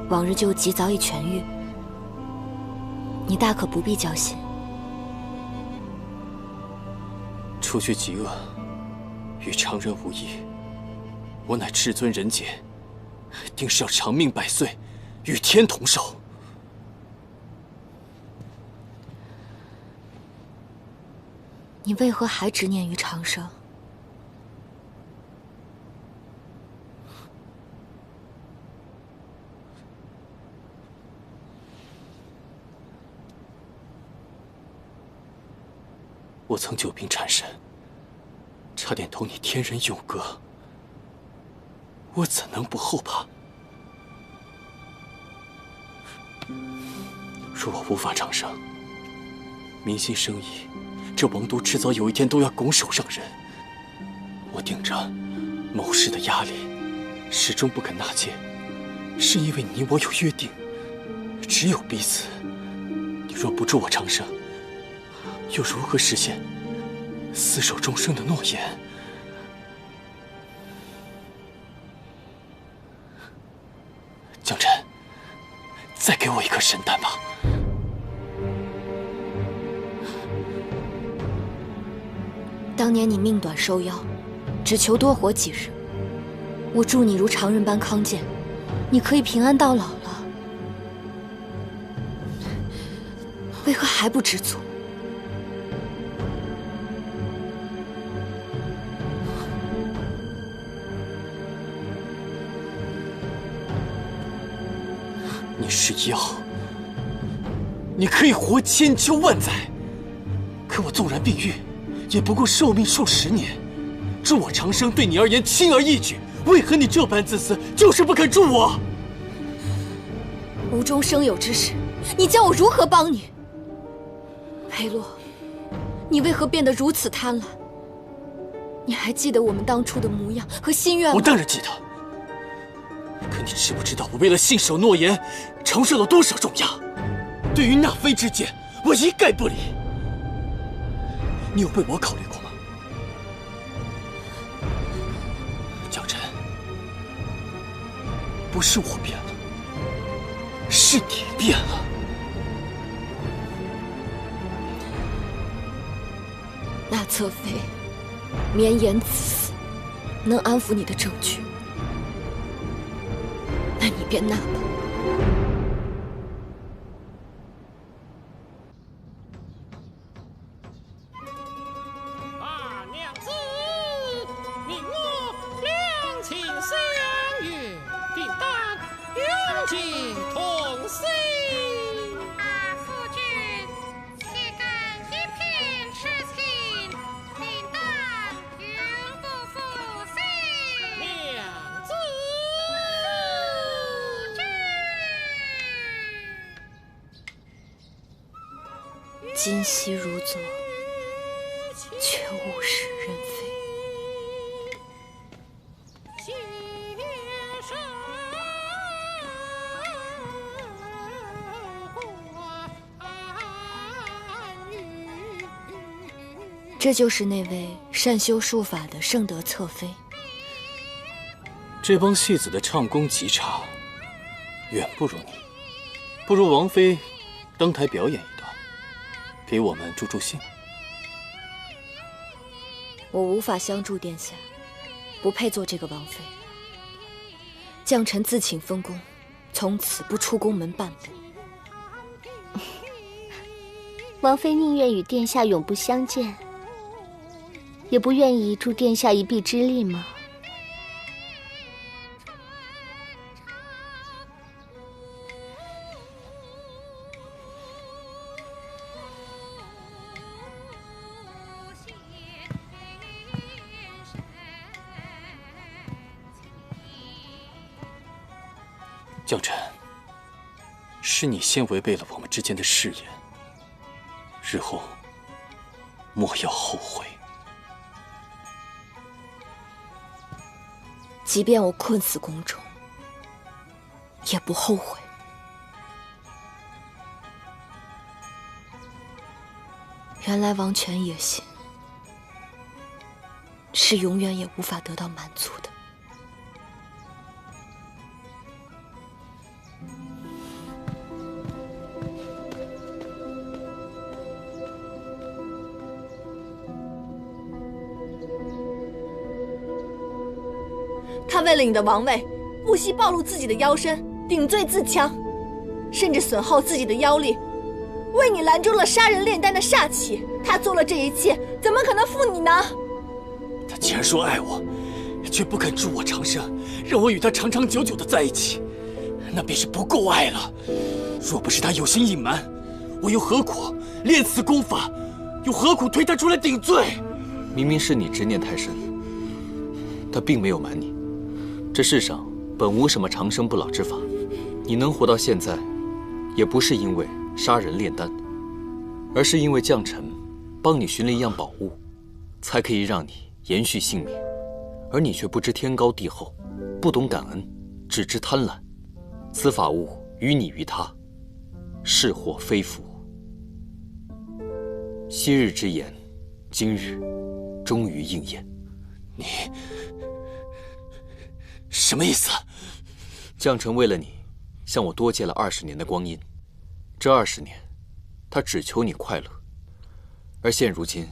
往日旧疾早已痊愈，你大可不必焦心。除去极恶，与常人无异。我乃至尊人杰，定是要长命百岁，与天同寿。你为何还执念于长生？我曾久病缠身，差点同你天人永隔，我怎能不后怕？若我无法长生，民心生疑，这王都迟早有一天都要拱手让人。我顶着谋士的压力，始终不肯纳谏，是因为你我有约定，只有彼此。你若不助我长生，又如何实现厮守终生的诺言？江辰，再给我一颗神丹吧。当年你命短受邀，只求多活几日。我祝你如常人般康健，你可以平安到老了。为何还不知足？你是药，你可以活千秋万载，可我纵然病愈，也不过寿命数10年。助我长生对你而言轻而易举，为何你这般自私，就是不肯助我？无中生有之事，你叫我如何帮你？裴洛，你为何变得如此贪婪？你还记得我们当初的模样和心愿吗？我当然记得。可你知不知道，我为了信守诺言，承受了多少重压？对于纳妃之见，我一概不理。你有为我考虑过吗？江辰，不是我变了，是你变了。那侧妃绵延此死，能安抚你的证据，那你便纳吧。娘子，你我两情相悦，定当永结同心。夫君岂敢一片痴情，定当永不负心。娘子，今夕如昨，却物是人非。这就是那位善修术法的圣德侧妃。这帮戏子的唱功极差，远不如你。不如王妃登台表演一段，给我们助助兴。我无法相助殿下，不配做这个王妃。将臣自请封宫，从此不出宫门半步。王妃宁愿与殿下永不相见，也不愿意助殿下一臂之力吗？江辰，是你先违背了我们之间的誓言，日后莫要后悔。即便我困死宫中，也不后悔。原来王权也行，是永远也无法得到满足的。他为了你的王位，不惜暴露自己的妖身，顶罪自戕，甚至损耗自己的妖力，为你拦住了杀人炼丹的煞气。他做了这一切，怎么可能负你呢？他既然说爱我，却不肯助我长生，让我与他长长久久的在一起，那便是不够爱了。若不是他有心隐瞒，我又何苦练此功法，又何苦推他出来顶罪？明明是你执念太深，他并没有瞒你。这世上本无什么长生不老之法，你能活到现在，也不是因为杀人炼丹，而是因为将臣帮你寻了一样宝物，才可以让你延续性命。而你却不知天高地厚，不懂感恩，只知贪婪。此法物于你于他，是祸非福。昔日之言，今日终于应验。你什么意思？将臣为了你，向我多借了20年的光阴。这20年，他只求你快乐。而现如今，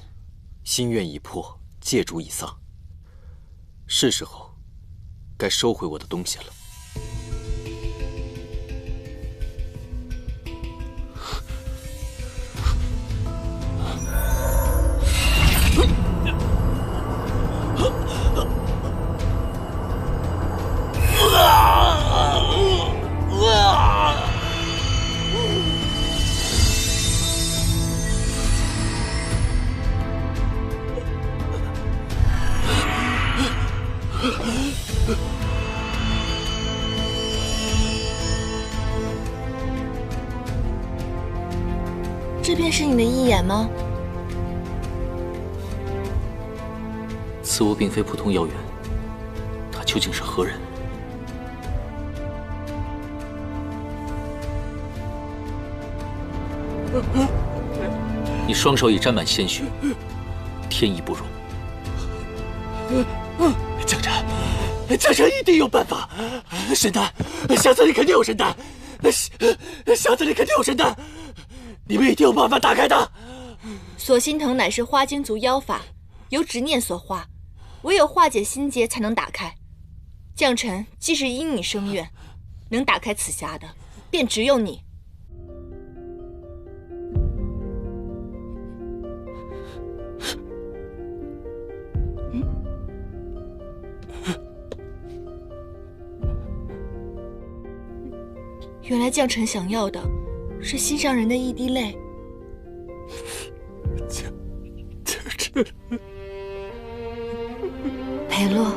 心愿已破，戒主已丧，是时候该收回我的东西了。这便是你的义眼吗？此物并非普通妖猿，他究竟是何人？你双手已沾满鲜血，天意不容。将臣一定有办法。神丹，箱子里肯定有神丹，箱子里肯定有神丹，你们一定有办法打开它。锁心藤乃是花精族妖法，由执念所化，唯有化解心结才能打开。将臣既是因你生愿，能打开此匣的，便只有你。原来将臣想要的是心上人的一滴泪。将臣，裴洛，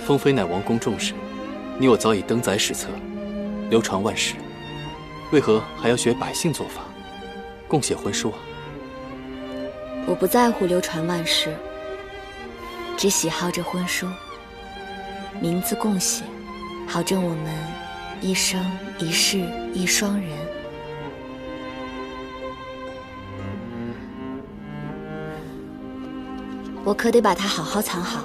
封妃乃王宫重视，你我早已登载史册，流传万世，为何还要学百姓做法，共写婚书啊？我不在乎流传万世，只喜好这婚书，名字共写，好证我们一生一世一双人。我可得把它好好藏好，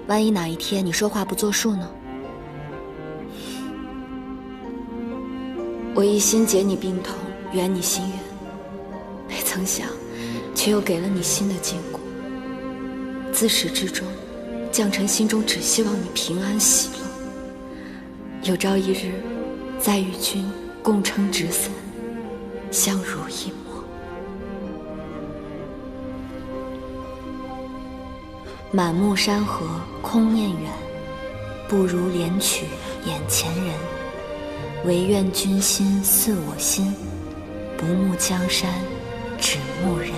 万一哪一天你说话不作数呢？我一心解你病痛，圆你心愿，没曾想，却又给了你新的禁锢。自始至终，将臣心中只希望你平安喜乐。有朝一日，再与君共撑纸伞，相濡以沫。满目山河空念远，不如怜取眼前人。唯愿君心似我心，不慕江山纸木人。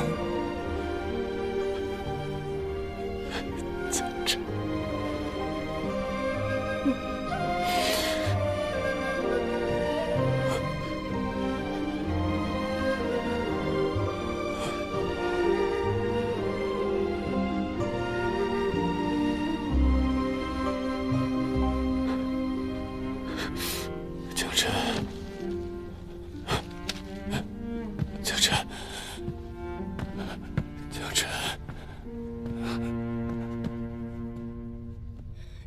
江辰，江辰，江辰，江辰。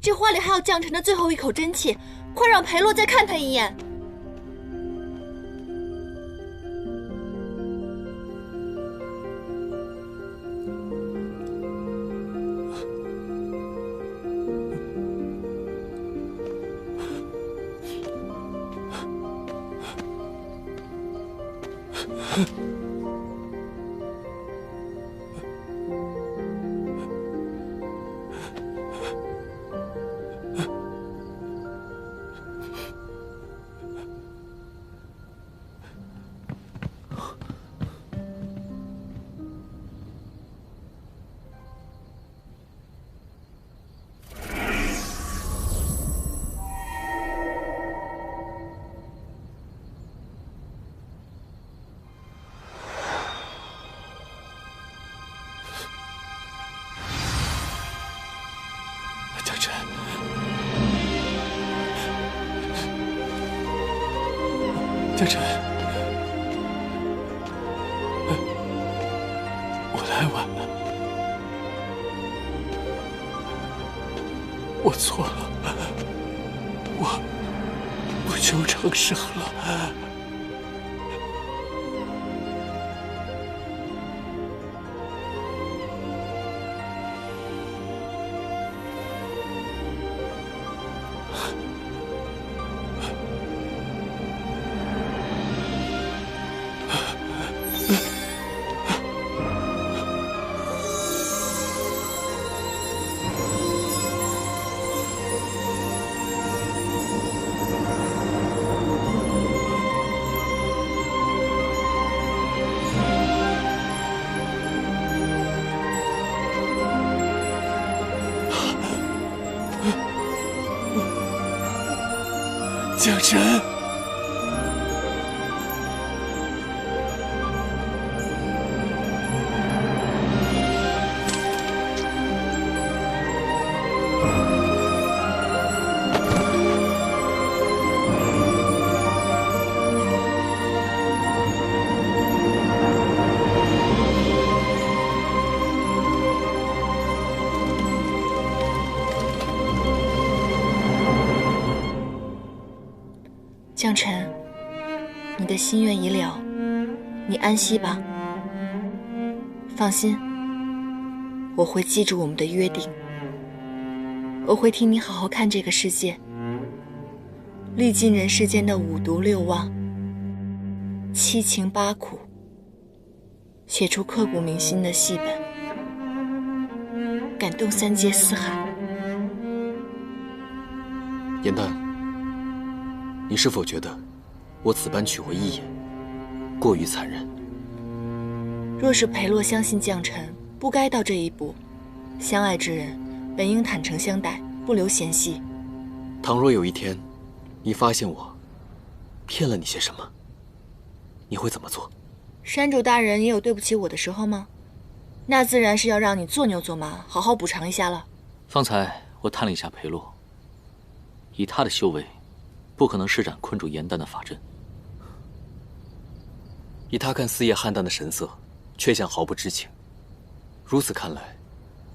这花里还有将臣的最后一口真气，快让裴洛再看他一眼。江辰，江辰，我来晚了，我错了，我不求成圣了。江辰，江辰，你的心愿已了，你安息吧。放心，我会记住我们的约定，我会替你好好看这个世界，历尽人世间的五毒六妄、七情八苦，写出刻骨铭心的戏本，感动三界四海。颜淡，你是否觉得我此般娶回一眼，过于残忍？若是裴洛相信将臣，不该到这一步。相爱之人本应坦诚相待，不留嫌隙。倘若有一天，你发现我骗了你些什么，你会怎么做？山主大人也有对不起我的时候吗？那自然是要让你做牛做马，好好补偿一下了。方才我探了一下裴洛，以他的修为，不可能施展困住颜淡的法阵。以他看四叶邯郸的神色，却像毫不知情。如此看来，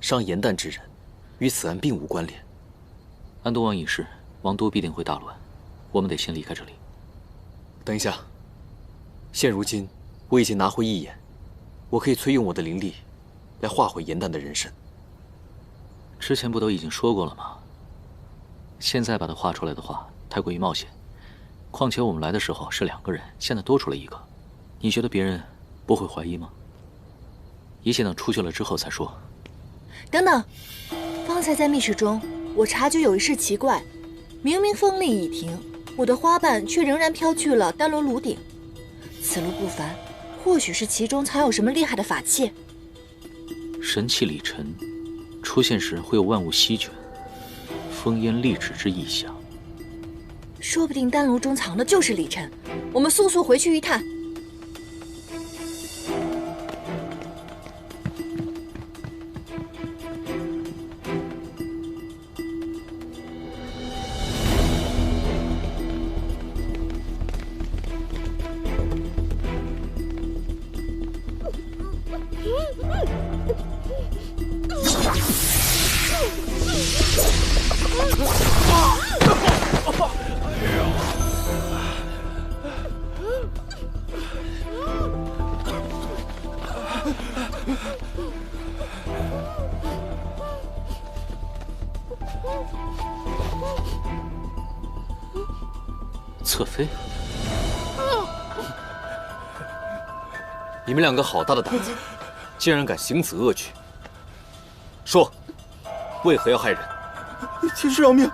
伤颜淡之人，与此案并无关联。安东王一事，王都必定会大乱，我们得先离开这里。等一下，现如今我已经拿回一眼，我可以催用我的灵力，来化回颜淡的人身。之前不都已经说过了吗？现在把它画出来的话，太过于冒险。况且我们来的时候是2个人，现在多出了1个，你觉得别人不会怀疑吗？一切等出去了之后再说。等等，方才在密室中，我察觉有一事奇怪，明明风力已停，我的花瓣却仍然飘去了丹罗炉顶。此路不凡，或许是其中藏有什么厉害的法器。神器里尘出现时会有万物席卷、烽烟立止之异象。说不定丹炉中藏的就是里尘，我们速速回去一探。侧妃，你们两个好大的胆子，竟然敢行此恶举！说，为何要害人？天师饶命！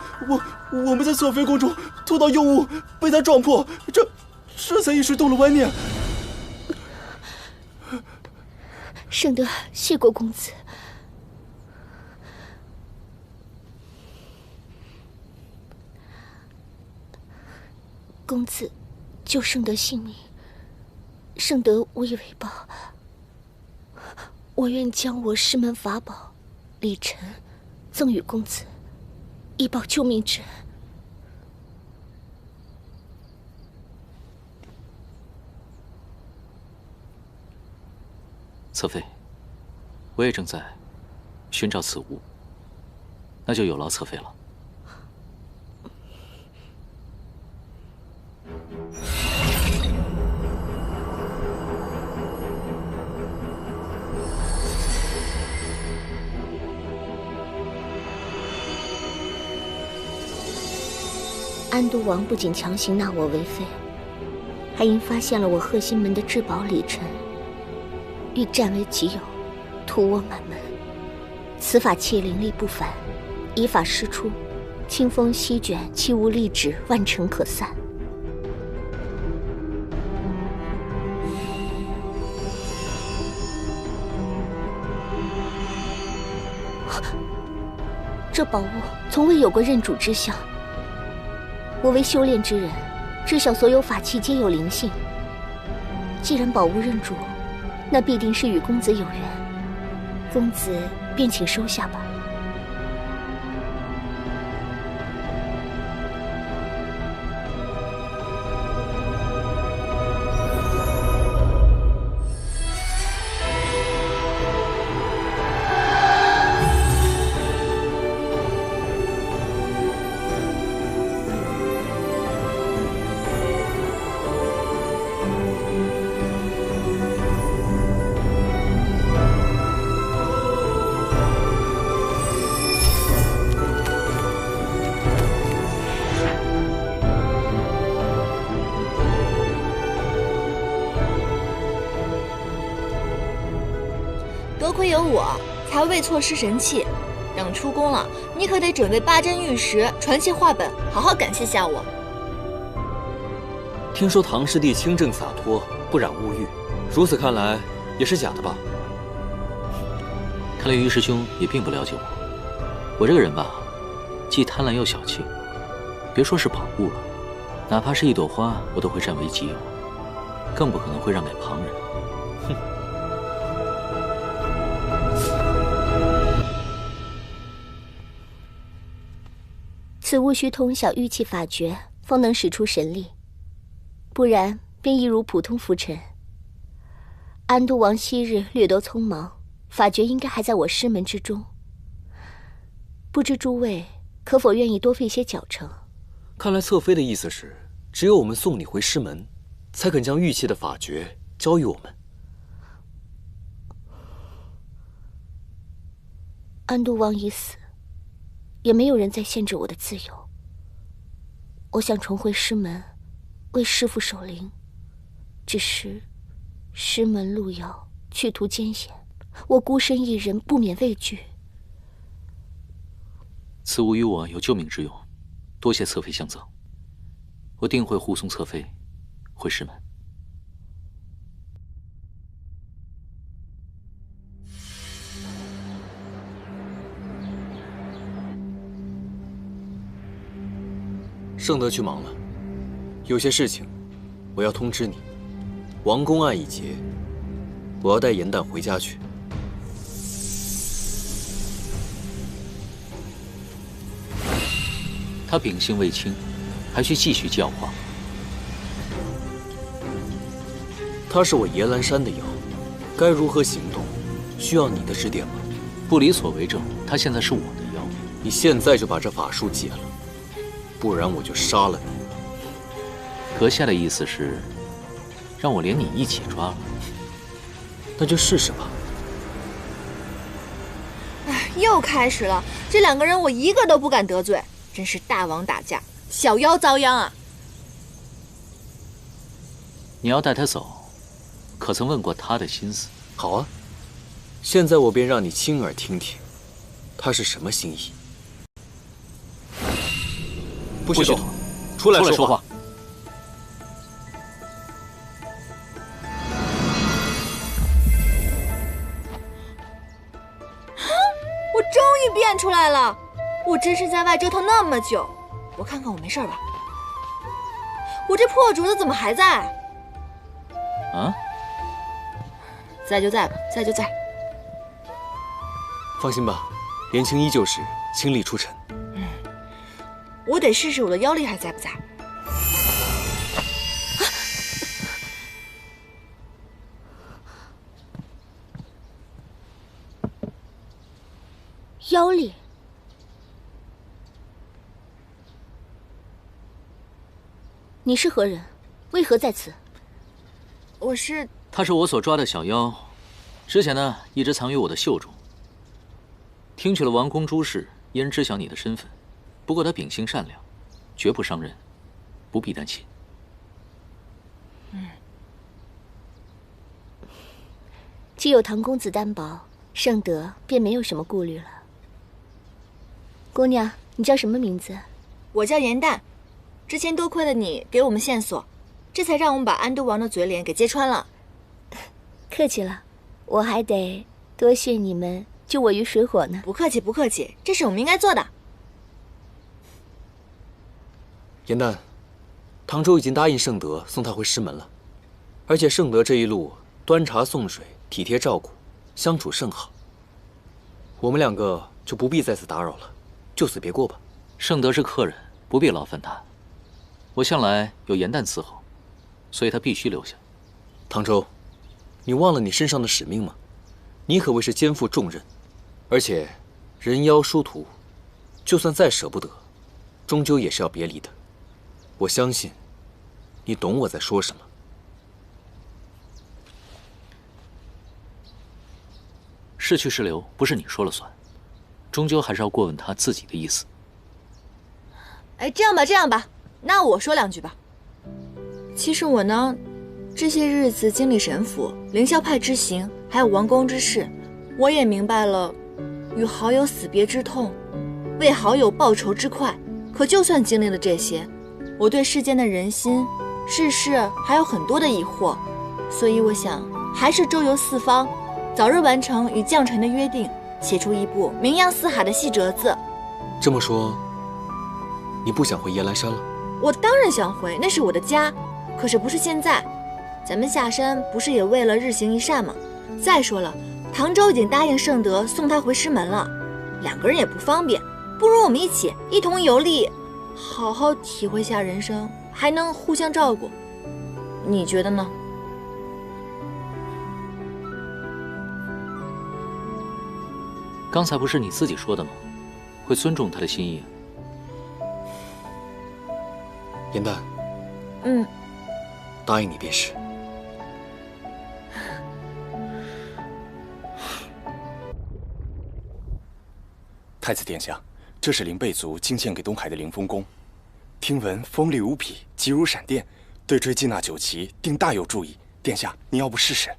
我们在侧妃宫中偷到幼物，被他撞破，这才一时动了歪念。圣德谢过公子。公子救圣德性命，圣德无以为报。我愿将我师门法宝礼尘赠与公子，以报救命之恩。侧妃，我也正在寻找此物，那就有劳侧妃了。安都王不仅强行纳我为妃，还因发现了我贺心门的至宝礼尘，欲占为己有，屠我满门。此法器灵力不凡，以法施出，清风席卷，气无力止，万尘可散。这宝物从未有过认主之相。我为修炼之人，知晓所有法器皆有灵性。既然宝物认主，那必定是与公子有缘。公子便请收下吧。多亏有我，才未错失神器。等出宫了，你可得准备8针玉石、传奇画本，好好感谢下我。听说唐师弟清正洒脱，不染物欲，如此看来也是假的吧？看来于师兄也并不了解我。我这个人吧，既贪婪又小气，别说是宝物了，哪怕是一朵花，我都会占为己有，更不可能会让给旁人。哼！此物需通晓玉器法诀，方能使出神力，不然便一如普通浮尘。安都王昔日略得匆忙，法诀应该还在我师门之中。不知诸位可否愿意多费些脚程？看来侧妃的意思是，只有我们送你回师门，才肯将玉器的法诀交予我们。安都王已死，也没有人再限制我的自由。我想重回师门，为师父守灵，只是师门路遥，去途艰险，我孤身一人，不免畏惧。此物与我有救命之用，多谢侧妃相赠，我定会护送侧妃回师门。盛德去忙了，有些事情我要通知你。王公案已结，我要带严旦回家去。他秉性未清，还需继续教化。他是我野兰山的妖，该如何行动，需要你的指点吗？不离所为正，他现在是我的妖。你现在就把这法术解了，不然我就杀了你。阁下的意思是，让我连你一起抓了？那就试试吧。哎，又开始了，这两个人我一个都不敢得罪，真是大王打架，小妖遭殃啊！你要带他走，可曾问过他的心思？好啊，现在我便让你亲耳听听，他是什么心意。不许动，出来说话。我终于变出来了！我只身在外折腾那么久，我看看我没事吧？我这破竹子怎么还在？啊？在就在吧，在就在。放心吧，连青依旧是倾力出尘。我得试试我的妖力还在不在。妖力？你是何人？为何在此？我是……他是我所抓的小妖，之前呢一直藏于我的袖中。听取了王公诸事，一人知晓你的身份。不过他秉性善良，绝不伤人，不必担心。既有唐公子担保，盛德便没有什么顾虑了。姑娘，你叫什么名字？我叫严旦。之前多亏了你给我们线索，这才让我们把安都王的嘴脸给揭穿了。客气了，我还得多谢你们救我于水火呢。不客气，不客气，这是我们应该做的。严旦，唐周已经答应盛德送他回师门了，而且盛德这一路端茶送水，体贴照顾，相处甚好。我们两个就不必再次打扰了，就此别过吧。盛德是客人，不必劳烦他。我向来有严旦伺候，所以他必须留下。唐周，你忘了你身上的使命吗？你可谓是肩负重任，而且人妖殊途，就算再舍不得，终究也是要别离的。我相信，你懂我在说什么。是去是留，不是你说了算，终究还是要过问他自己的意思。哎，这样吧，那我说两句吧。其实我呢，这些日子经历神府、凌霄派之行，还有王宫之事，我也明白了，与好友死别之痛，为好友报仇之快。可就算经历了这些，我对世间的人心、世事还有很多的疑惑，所以我想还是周游四方，早日完成与将臣的约定，写出一部名扬四海的细折子。这么说，你不想回夜来山了？我当然想回，那是我的家，可是不是现在。咱们下山不是也为了日行一善吗？再说了，唐周已经答应盛德送他回师门了，两个人也不方便，不如我们一同游历，好好体会下人生，还能互相照顾。你觉得呢？刚才不是你自己说的吗？会尊重他的心意。严旦，答应你便是。太子殿下，这是灵贝族进献给东海的灵风弓，听闻锋利无匹，急如闪电，对追击那九旗定大有助益。殿下，你要不试试？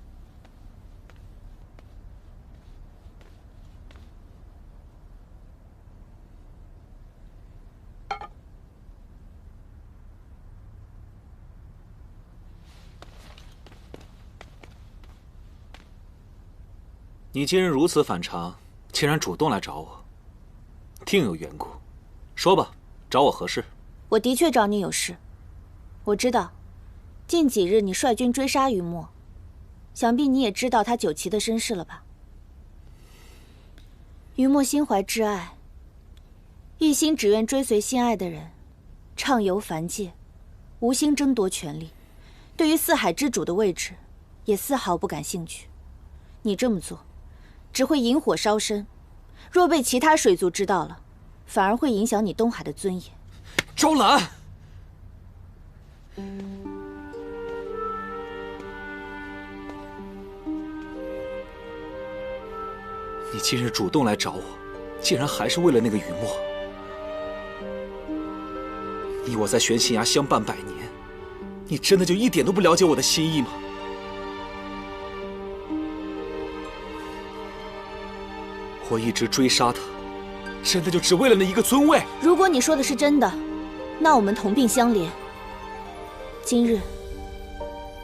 你今日如此反常，竟然主动来找我，定有缘故。说吧，找我何事？我的确找你有事。我知道，近几日你率军追杀于墨，想必你也知道他九旗的身世了吧？于墨心怀挚爱，一心只愿追随心爱的人，畅游凡界，无心争夺权力。对于四海之主的位置，也丝毫不感兴趣。你这么做，只会引火烧身。若被其他水族知道了，反而会影响你东海的尊严。周兰，你今日主动来找我，竟然还是为了那个雨墨。你我在玄心崖相伴100年，你真的就一点都不了解我的心意吗？我一直追杀他，真的就只为了那一个尊位？如果你说的是真的，那我们同病相怜。今日，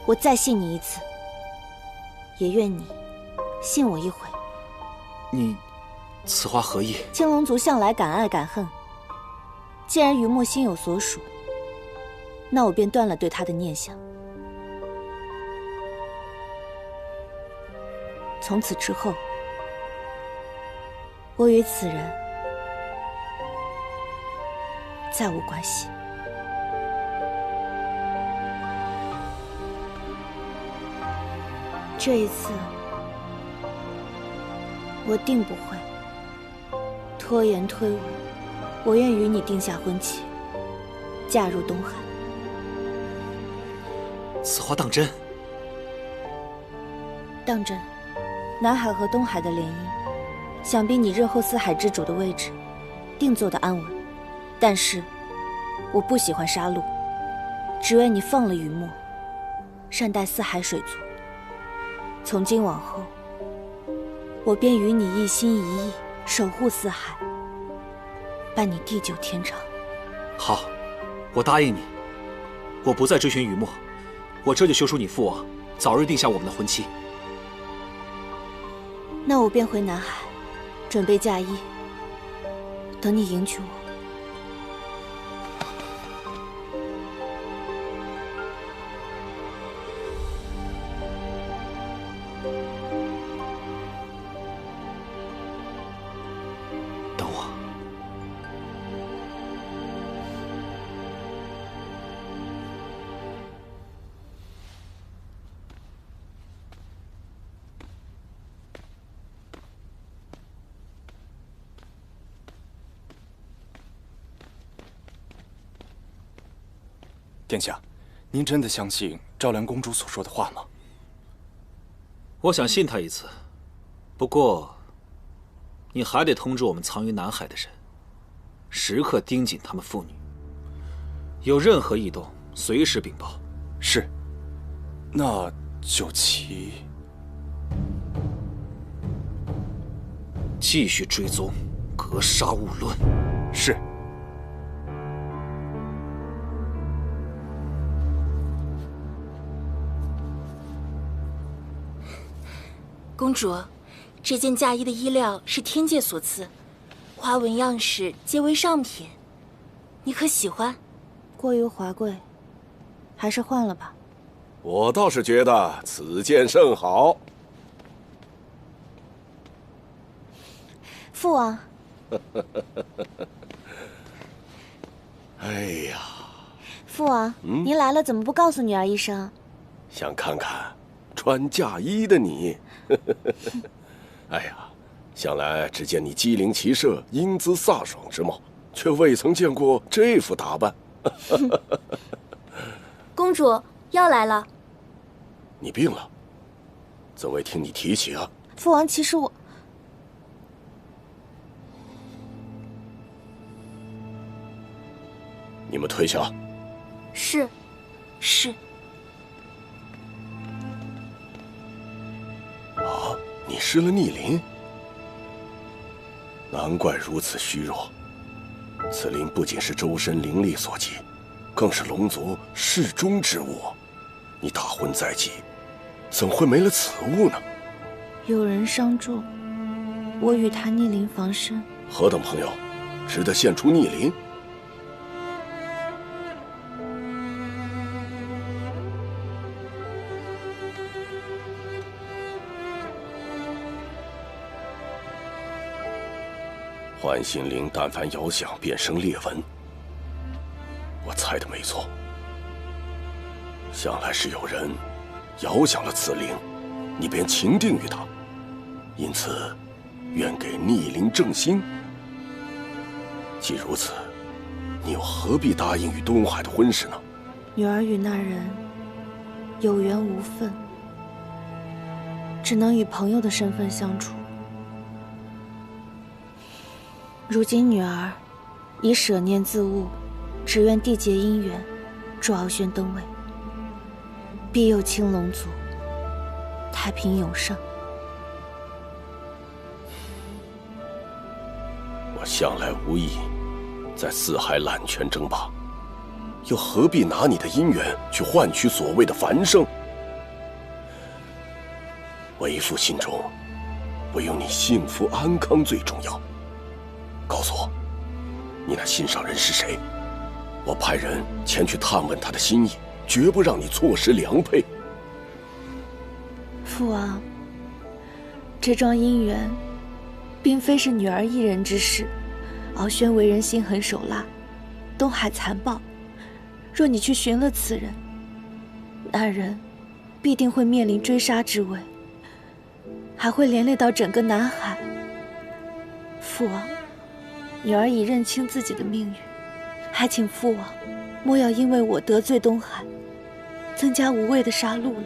我再信你一次，也愿你信我一回。你，此话何意？青龙族向来敢爱敢恨，既然于墨心有所属，那我便断了对他的念想。从此之后，我与此人再无关系。这一次，我定不会拖延推诿。我愿与你定下婚期，嫁入东海。此话当真？当真。南海和东海的联姻，想必你日后四海之主的位置，定坐得安稳。但是，我不喜欢杀戮，只愿你放了雨墨，善待四海水族。从今往后，我便与你一心一意守护四海，伴你地久天长。好，我答应你，我不再追寻雨墨，我这就修书你父王，早日定下我们的婚期。那我便回南海，准备嫁衣，等你迎娶我。等我。殿下，您真的相信赵良公主所说的话吗？我想信他一次，不过你还得通知我们藏于南海的人，时刻盯紧他们父女，有任何异动随时禀报。是。那九旗继续追踪，格杀勿论。是。公主，这件嫁衣的衣料是天界所赐，花纹样式皆为上品，你可喜欢？过于华贵，还是换了吧。我倒是觉得此件甚好。父王。哎呀，父王，您来了，怎么不告诉女儿一声？想看看穿嫁衣的你。哎呀，想来只见你机灵骑射、英姿飒爽之貌，却未曾见过这副打扮。公主药来了。你病了？怎未听你提起啊？父王，其实我……你们退下。是。啊，你失了逆鳞？难怪如此虚弱。此鳞不仅是周身灵力所及，更是龙族适中之物。你大婚在即，怎会没了此物呢？有人相助，我与他逆鳞防身。何等朋友，值得献出逆鳞？幻心灵但凡遥想，便生裂纹。我猜的没错，想来是有人遥想了此灵，你便情定于他，因此愿给逆鳞正心。既如此，你又何必答应与东海的婚事呢？女儿与那人有缘无分，只能以朋友的身份相处。如今女儿已舍念自误，只愿缔结姻缘，助敖轩登位，庇佑青龙族，太平永盛。我向来无意在四海揽权争霸，又何必拿你的姻缘去换取所谓的繁盛？为父心中唯有你幸福安康最重要。告诉我，你那心上人是谁？我派人前去探问他的心意，绝不让你错失良配。父王，这桩姻缘并非是女儿一人之事。敖轩为人心狠手辣，东海残暴，若你去寻了此人，那人必定会面临追杀之危，还会连累到整个南海。父王，女儿已认清自己的命运，还请父王莫要因为我得罪东海，增加无谓的杀戮了。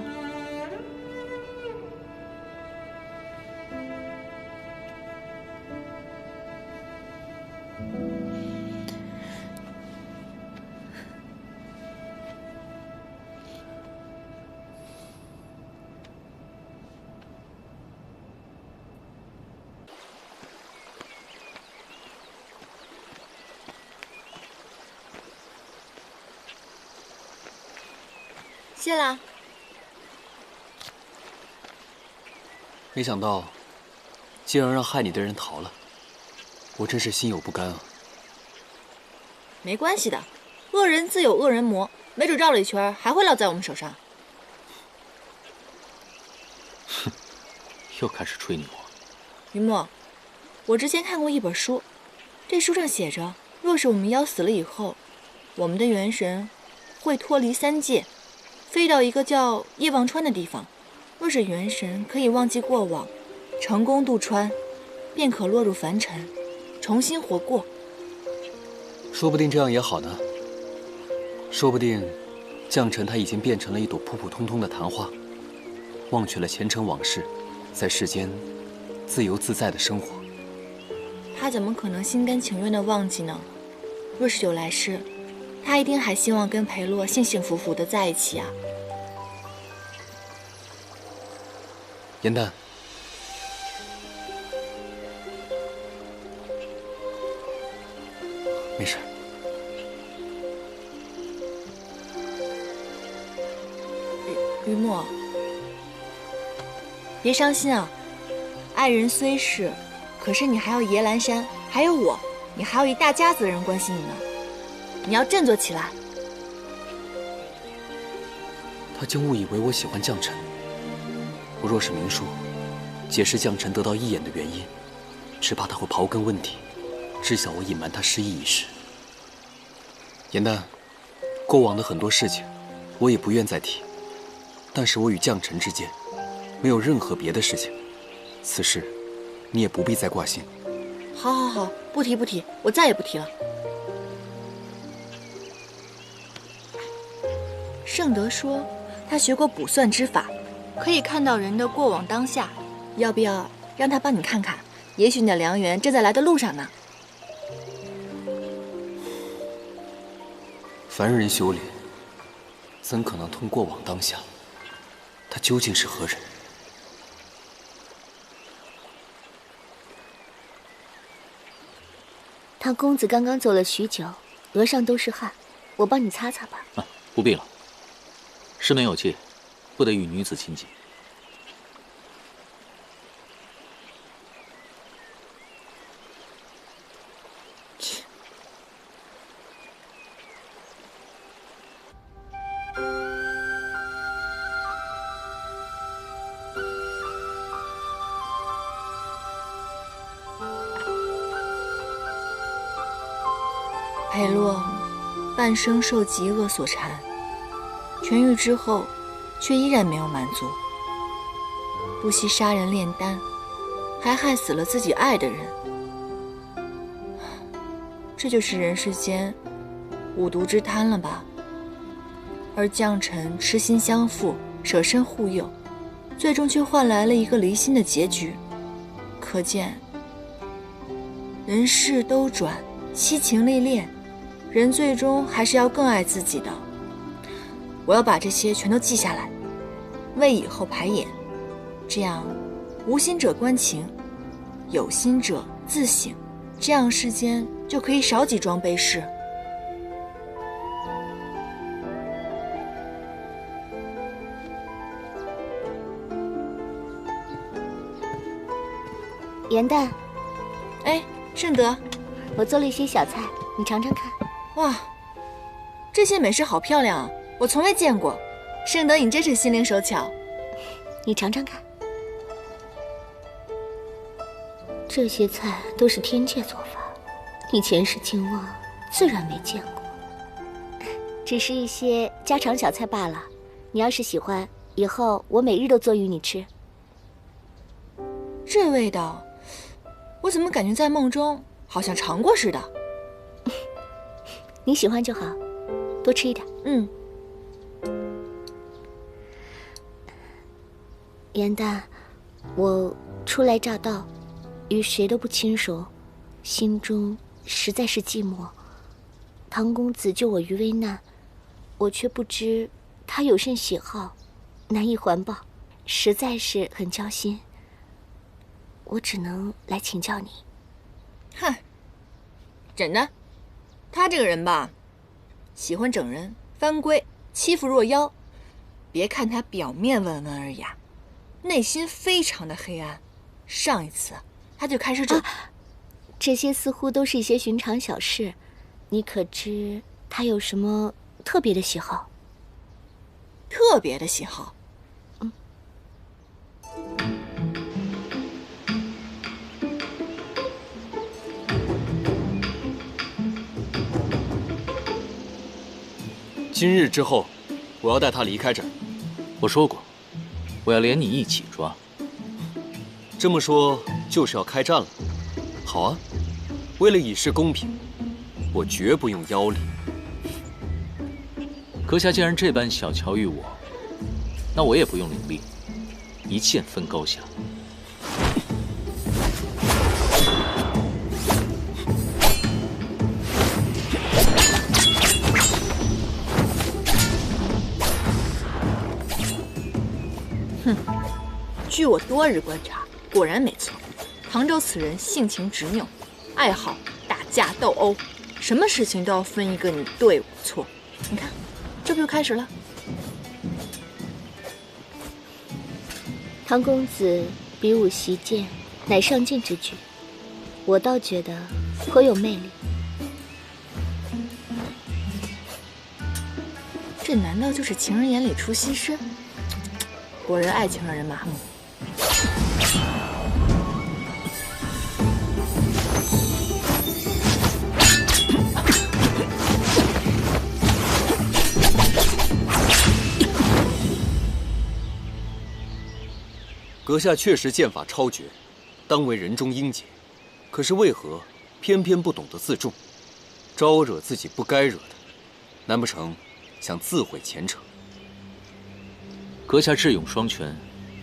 谢了。没想到，竟然让害你的人逃了，我真是心有不甘啊。没关系的，恶人自有恶人磨，没准绕了一圈还会落在我们手上。哼，又开始吹牛啊。云墨，我之前看过一本书，这书上写着，若是我们妖死了以后，我们的元神会脱离三界，飞到一个叫夜忘川的地方。若是元神可以忘记过往，成功渡川，便可落入凡尘，重新活过。说不定这样也好呢。说不定，将臣他已经变成了一朵普普通通的昙花，忘却了前尘往事，在世间自由自在的生活。他怎么可能心甘情愿地忘记呢？若是有来世，他一定还希望跟裴洛幸幸福福地在一起啊。颜淡，没事。于墨，别伤心啊！爱人虽是，可是你还有爷兰山，还有我，你还有一大家子的人关心你呢。你要振作起来。他竟误以为我喜欢将臣。我若是明说，解释将臣得到一眼的原因，只怕他会刨根问底，知晓我隐瞒他失忆一事。颜淡，过往的很多事情，我也不愿再提。但是我与将臣之间，没有任何别的事情。此事，你也不必再挂心。好，好，好，不提不提，我再也不提了。圣德说，他学过卜算之法，可以看到人的过往当下。要不要让他帮你看看？也许你的良缘正在来的路上呢。凡人修炼，怎可能通过往当下？他究竟是何人？唐公子刚刚走了许久，额上都是汗，我帮你擦擦吧。啊，不必了。师门有戒，不得与女子亲近。裴洛半生受疾厄所缠，痊愈之后，却依然没有满足，不惜杀人炼丹，还害死了自己爱的人。这就是人世间五毒之贪了吧？而将臣痴心相附，舍身护佑，最终却换来了一个离心的结局。可见人事都转，七情历练，人最终还是要更爱自己的。我要把这些全都记下来，为以后排演，这样无心者观情，有心者自省，这样世间就可以少几桩悲事。元旦，哎，顺德，我做了一些小菜，你尝尝看。哇，这些美食好漂亮啊，我从未见过。顺德，你真是心灵手巧。你尝尝看。这些菜都是天界做法，你前世今往自然没见过，只是一些家常小菜罢了。你要是喜欢，以后我每日都做与你吃。这味道，我怎么感觉在梦中好像尝过似的？你喜欢就好，多吃一点。嗯。元旦，我初来乍到，与谁都不亲熟，心中实在是寂寞。唐公子救我于危难，我却不知他有甚喜好，难以还报，实在是很焦心。我只能来请教你。嗨，真的，他这个人吧，喜欢整人、翻规、欺负弱妖。别看他表面温文尔雅，内心非常的黑暗。上一次他就开始整，这些似乎都是一些寻常小事。你可知他有什么特别的喜好？特别的喜好？今日之后，我要带他离开这儿。我说过，我要连你一起抓。这么说就是要开战了。好啊，为了以示公平，我绝不用妖力。阁下既然这般小瞧于我，那我也不用伶俐，一剑分高下。哼，据我多日观察，果然没错。唐州此人性情执拗，爱好打架斗殴，什么事情都要分一个你对我错。你看，这不就开始了？唐公子比武习剑，乃上进之举，我倒觉得颇有魅力。这难道就是情人眼里出西施？果然爱情让人麻木。阁下确实剑法超绝，当为人中英杰。可是为何偏偏不懂得自重，招惹自己不该惹的？难不成想自毁前程？阁下智勇双全，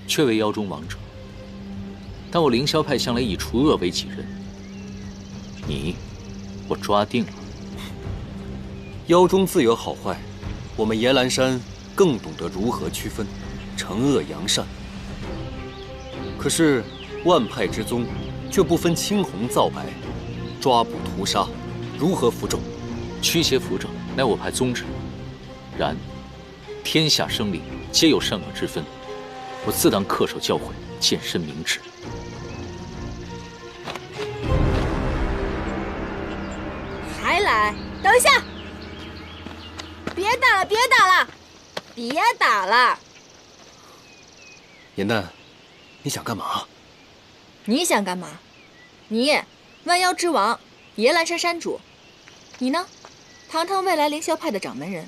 确为妖中王者。但我凌霄派向来以除恶为己任，你，我抓定了。妖中自有好坏，我们严兰山更懂得如何区分惩恶扬善。可是万派之宗，却不分青红皂白，抓捕屠杀，如何服众？驱邪扶正，乃我派宗旨。然，天下生灵皆有善恶之分，我自当恪守教诲，健身明志。还来？等一下！别打了，别打了，别打了！严旦，你想干嘛？你想干嘛？你，万妖之王，野兰山山主。你呢？堂堂未来凌霄派的掌门人，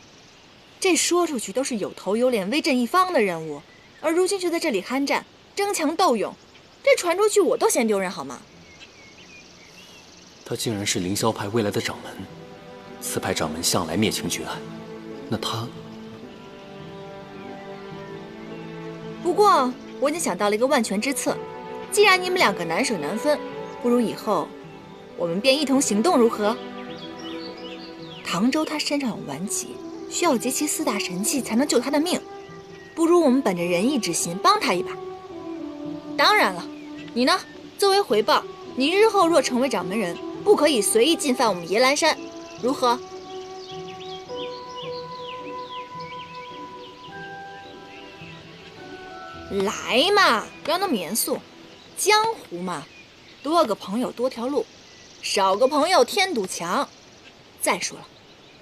这说出去都是有头有脸、威震一方的人物，而如今却在这里酣战、争强斗勇，这传出去我都嫌丢人，好吗？他竟然是凌霄派未来的掌门，此派掌门向来灭情绝爱，那他……不过我已经想到了一个万全之策，既然你们两个难舍难分，不如以后我们便一同行动，如何？唐周他身上有顽疾，需要集齐4大神器才能救他的命，不如我们本着仁义之心帮他一把。当然了，你呢？作为回报，你日后若成为掌门人，不可以随意进犯我们野兰山，如何？来嘛，不要那么严肃。江湖嘛，多个朋友多条路，少个朋友天堵墙。再说了，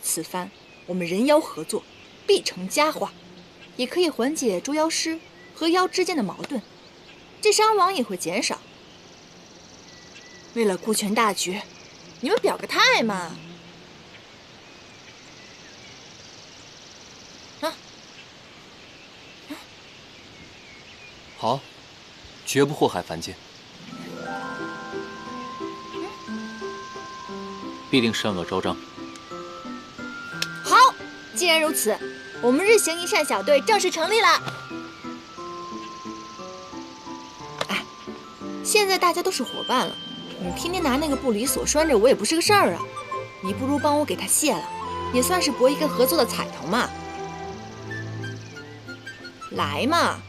此番我们人妖合作，必成佳话，也可以缓解捉妖师和妖之间的矛盾，这伤亡也会减少。为了顾全大局，你们表个态嘛！好，绝不祸害凡间。必定善恶昭彰。好，既然如此，我们日行一善小队正式成立了。哎，现在大家都是伙伴了，你天天拿那个布里锁拴着我也不是个事儿啊。你不如帮我给他卸了，也算是博一个合作的彩头嘛。来嘛！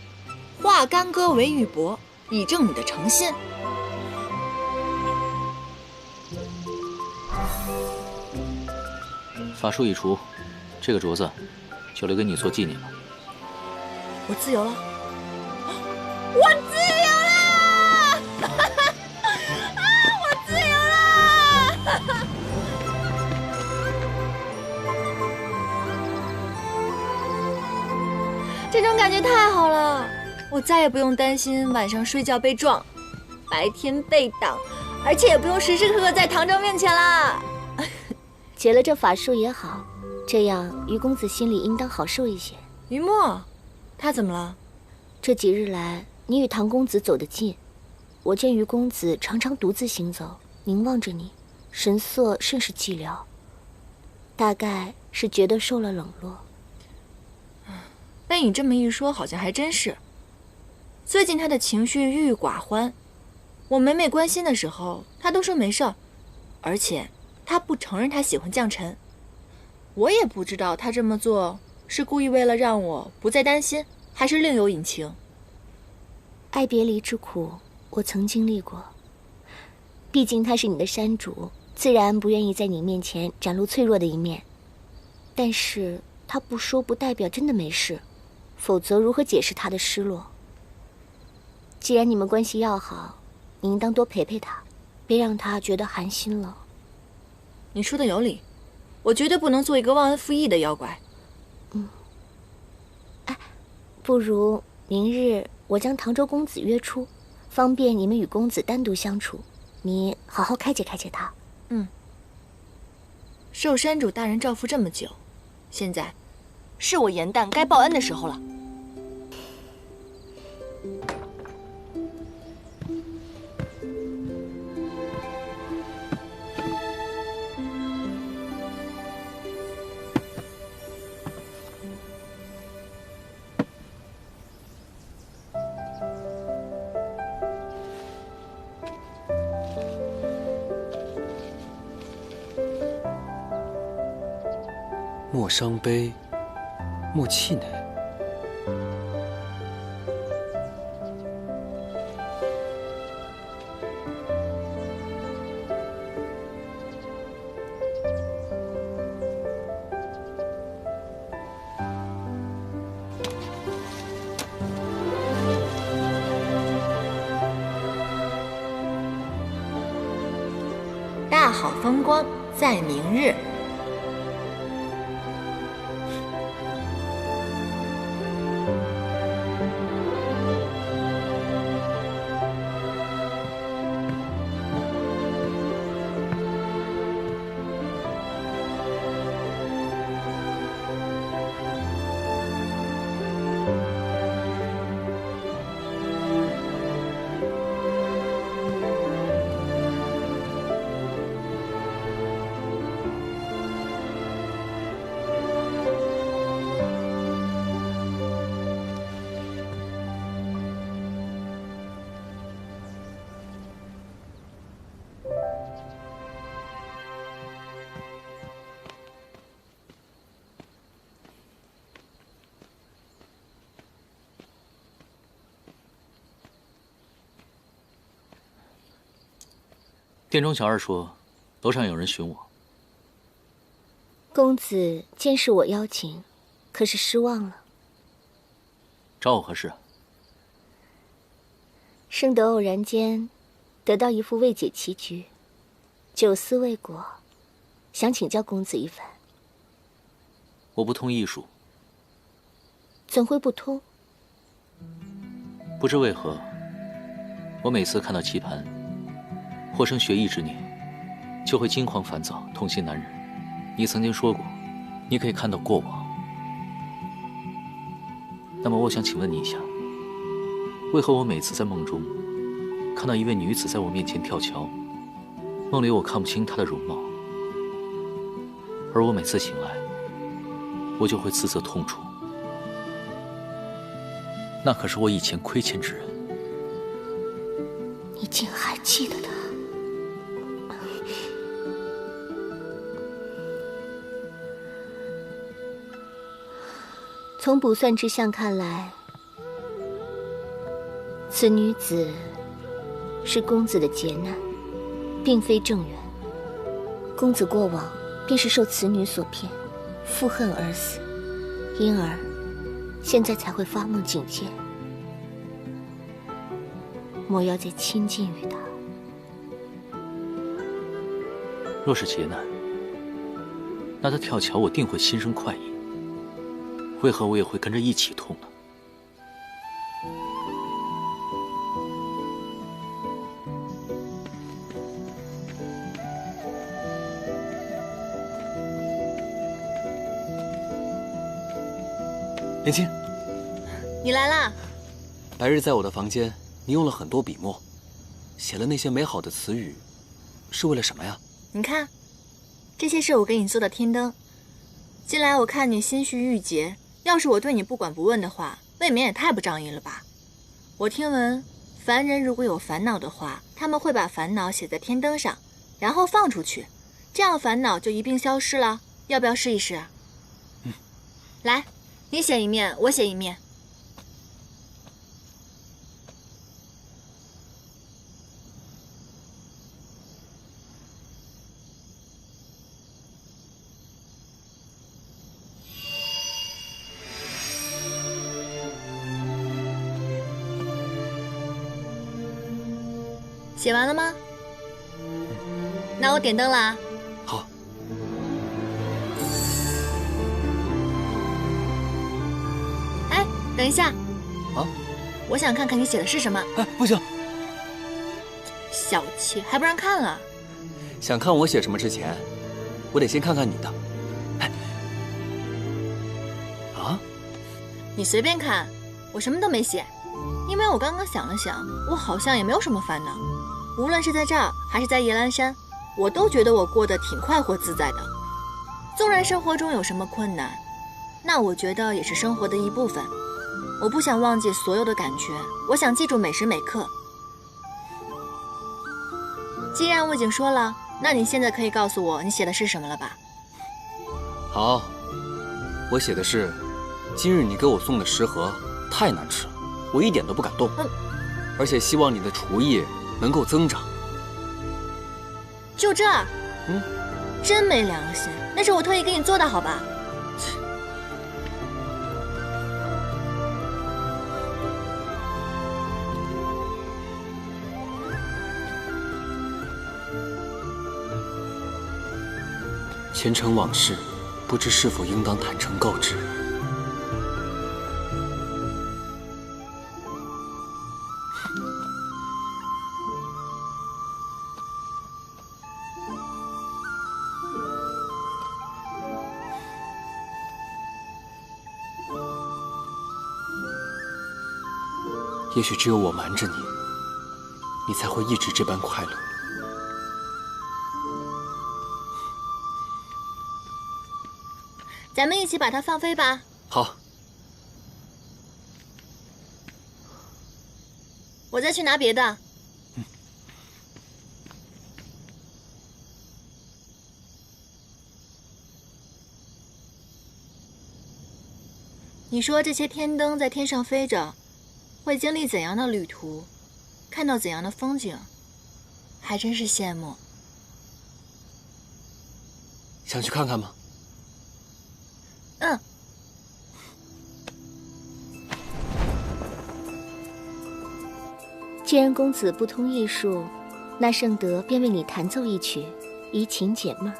化干戈为玉帛，以证你的诚心。法术一除，这个镯子就留给你做纪念吧。我自由了，我自由了！我自由了！这种感觉太好了。我再也不用担心晚上睡觉被撞，白天被挡，而且也不用时时刻刻在唐周面前啦。结了这法术也好，这样于公子心里应当好受一些。于墨，他怎么了？这几日来，你与唐公子走得近，我见于公子常常独自行走，凝望着你，神色甚是寂寥，大概是觉得受了冷落。被你这么一说，好像还真是。最近他的情绪郁郁寡欢，我每每关心的时候，他都说没事儿，而且他不承认他喜欢将臣。我也不知道他这么做是故意为了让我不再担心，还是另有隐情。爱别离之苦，我曾经历过。毕竟他是你的山主，自然不愿意在你面前展露脆弱的一面。但是他不说，不代表真的没事，否则如何解释他的失落？既然你们关系要好，你应当多陪陪他，别让他觉得寒心了。你说的有理，我绝对不能做一个忘恩负义的妖怪。哎，不如明日我将唐周公子约出，方便你们与公子单独相处，你好好开解开解他。受山主大人照拂这么久，现在是我严旦该报恩的时候了。莫伤悲，莫气馁。大好风光在明日。店中小二说，楼上有人寻我。公子见是我邀请，可是失望了。找我何事？生得偶然间，得到一副未解棋局，久思未果，想请教公子一番。我不通艺术。怎会不通？不知为何，我每次看到棋盘，或生学艺之念，就会惊慌烦躁，痛心难忍。你曾经说过，你可以看到过往。那么我想请问你一下，为何我每次在梦中看到一位女子在我面前跳桥，梦里我看不清她的容貌，而我每次醒来，我就会自责痛楚？那可是我以前亏欠之人。你竟还记得他？从卜算之象看来，此女子是公子的劫难，并非正缘。公子过往便是受此女所骗，负恨而死，因而现在才会发梦警戒。莫要再亲近于他。若是劫难，那他跳桥我定会心生快意，为何我也会跟着一起痛呢？莲青，你来啦！白日在我的房间，你用了很多笔墨，写了那些美好的词语，是为了什么呀？你看，这些是我给你做的天灯。近来我看你心绪郁结，要是我对你不管不问的话，未免也太不仗义了吧？我听闻，凡人如果有烦恼的话，他们会把烦恼写在天灯上，然后放出去，这样烦恼就一并消失了。要不要试一试？来，你写一面，我写一面。写完了吗？那我点灯啦。好。哎，等一下。啊？我想看看你写的是什么。哎，不行。小气，还不让看了？想看我写什么之前，我得先看看你的。哎。啊？你随便看，我什么都没写，因为我刚刚想了想，我好像也没有什么烦恼。无论是在这儿还是在夜阑珊，我都觉得我过得挺快活自在的。纵然生活中有什么困难，那我觉得也是生活的一部分。我不想忘记所有的感觉，我想记住每时每刻。既然我已经说了，那你现在可以告诉我你写的是什么了吧？好，我写的是，今日你给我送的食盒太难吃了，我一点都不敢动。而且希望你的厨艺能够增长。就这？真没良心！那是我特意给你做的，好吧？前尘往事，不知是否应当坦诚告知。也许只有我瞒着你，你才会一直这般快乐。咱们一起把它放飞吧。好。我再去拿别的。你说这些天灯在天上飞着，会经历怎样的旅途，看到怎样的风景，还真是羡慕。想去看看吗？嗯。既然公子不通艺术，那圣德便为你弹奏一曲，怡情解闷。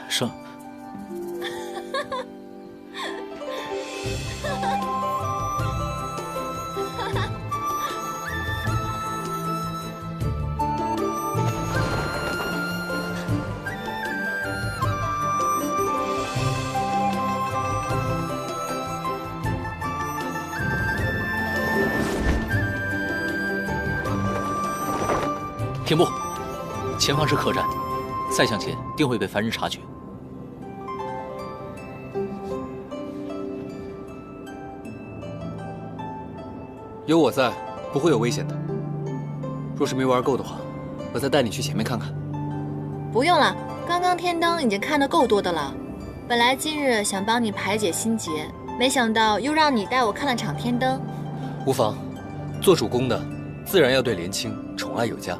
是。停步！前方是客栈，再向前定会被凡人察觉。有我在，不会有危险的。若是没玩够的话，我再带你去前面看看。不用了，刚刚天灯已经看得够多的了。本来今日想帮你排解心结，没想到又让你带我看了场天灯。无妨，做主公的自然要对莲卿宠爱有加。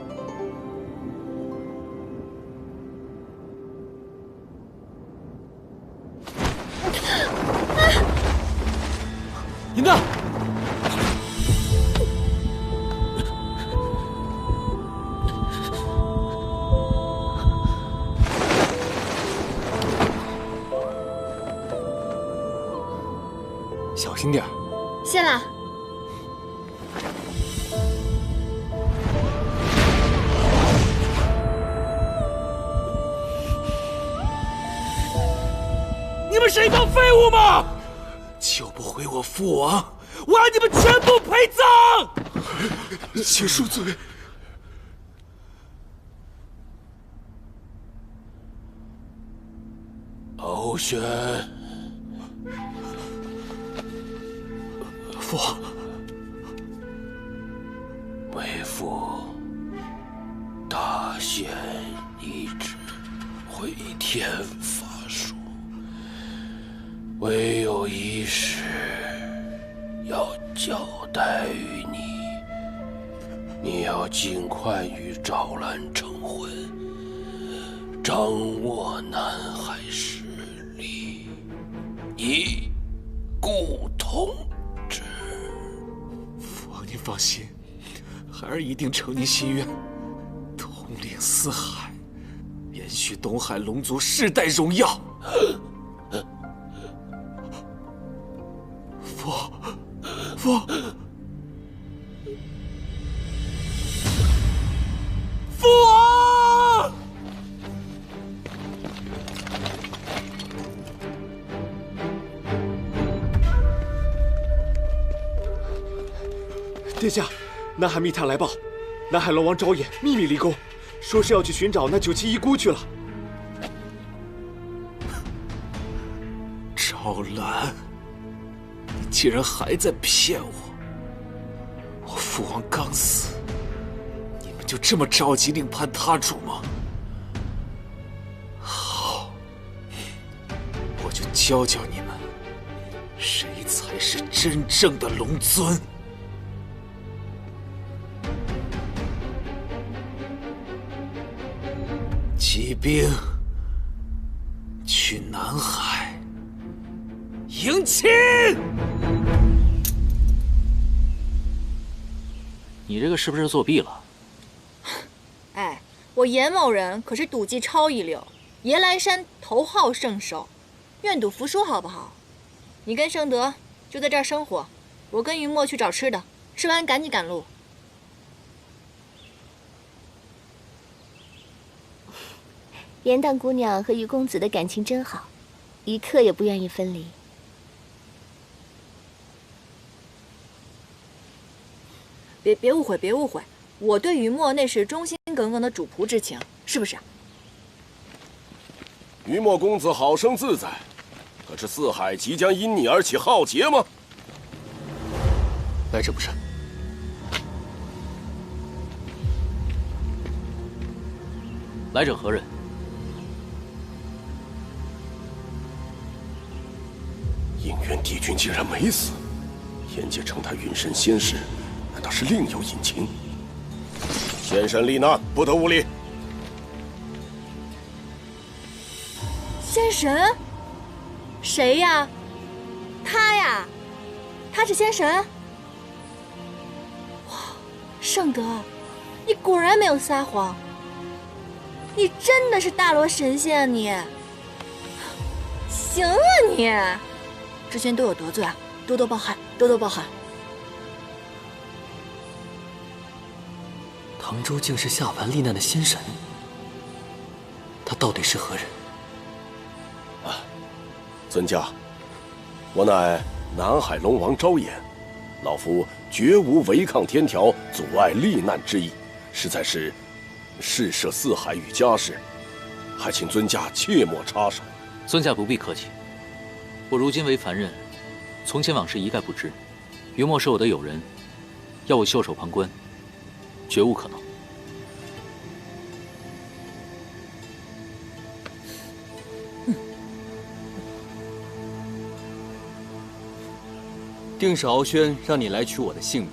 银蛋，小心点。谢了。你们是一帮废物吗？救不回我父王，我要你们全部陪葬！请恕罪。敖玄，父王，为父大限已至，回天乏术。唯有一事要交代于你，你要尽快与赵兰成婚，掌握南海势力，以固统治。父王，您放心，孩儿一定承您心愿，统领四海，延续东海龙族世代荣耀。父，父王！殿下，南海密探来报，南海龙王昭衍秘密离宫，说是要去寻找那9七遗孤去了。赵兰，你竟然还在骗我！我父王刚死，你们就这么着急另攀他主吗？好，我就教教你们，谁才是真正的龙尊。骑兵去南海迎亲。你这个是不是作弊了？哎，我严某人可是赌技超一流，爷来山头号圣手，愿赌服输好不好？你跟圣德就在这儿生活，我跟云墨去找吃的，吃完赶紧赶路。严大姑娘和于公子的感情真好，一刻也不愿意分离。别误会，别误会，我对于墨那是忠心耿耿的主仆之情，是不是？于墨公子好生自在，可是四海即将因你而起浩劫吗？来者不善。来者何人？应元帝君竟然没死，眼界称他云神仙士，难道是另有隐情？现身罹难，不得无礼。仙神？谁呀？他呀？他是仙神？哇，圣德，你果然没有撒谎，你真的是大罗神仙啊你！行啊你，之前都有得罪啊，多多包涵，多多包涵。唐周竟是下凡历难的仙神，他到底是何人？尊驾，我乃南海龙王昭衍，老夫绝无违抗天条、阻碍利难之意，实在是事涉四海与家事，还请尊驾切莫插手。尊驾不必客气，我如今为凡人，从前往事一概不知。云墨是我的友人，要我袖手旁观，绝无可能。定是敖轩让你来取我的性命，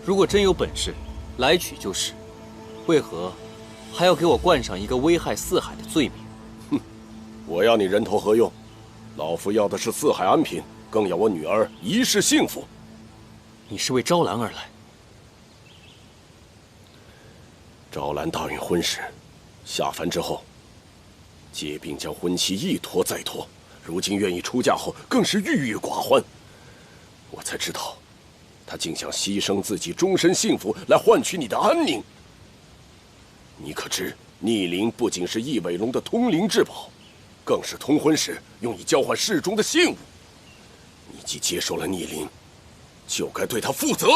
如果真有本事，来取就是，为何还要给我冠上一个危害四海的罪名？哼，我要你人头何用？老夫要的是四海安平，更要我女儿一世幸福。你是为昭兰而来？昭兰答应婚时，下凡之后，借兵将婚期一拖再拖，如今愿意出嫁后，更是郁郁寡欢。我才知道，他竟想牺牲自己终身幸福来换取你的安宁。你可知，逆鳞不仅是翼尾龙的通灵至宝，更是通婚时用以交换世中的信物。你既接受了逆鳞，就该对他负责。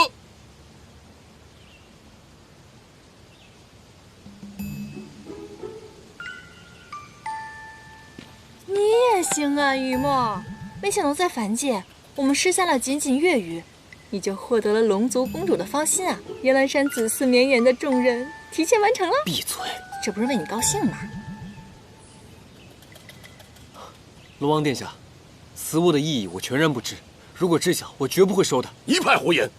你也行啊，雨墨！没想到在凡界，我们失散了仅仅月余，你就获得了龙族公主的芳心啊！燕兰山子嗣绵延的重任提前完成了。闭嘴！这不是为你高兴吗？龙王殿下，此物的意义我全然不知，如果知晓，我绝不会收的。一派胡言！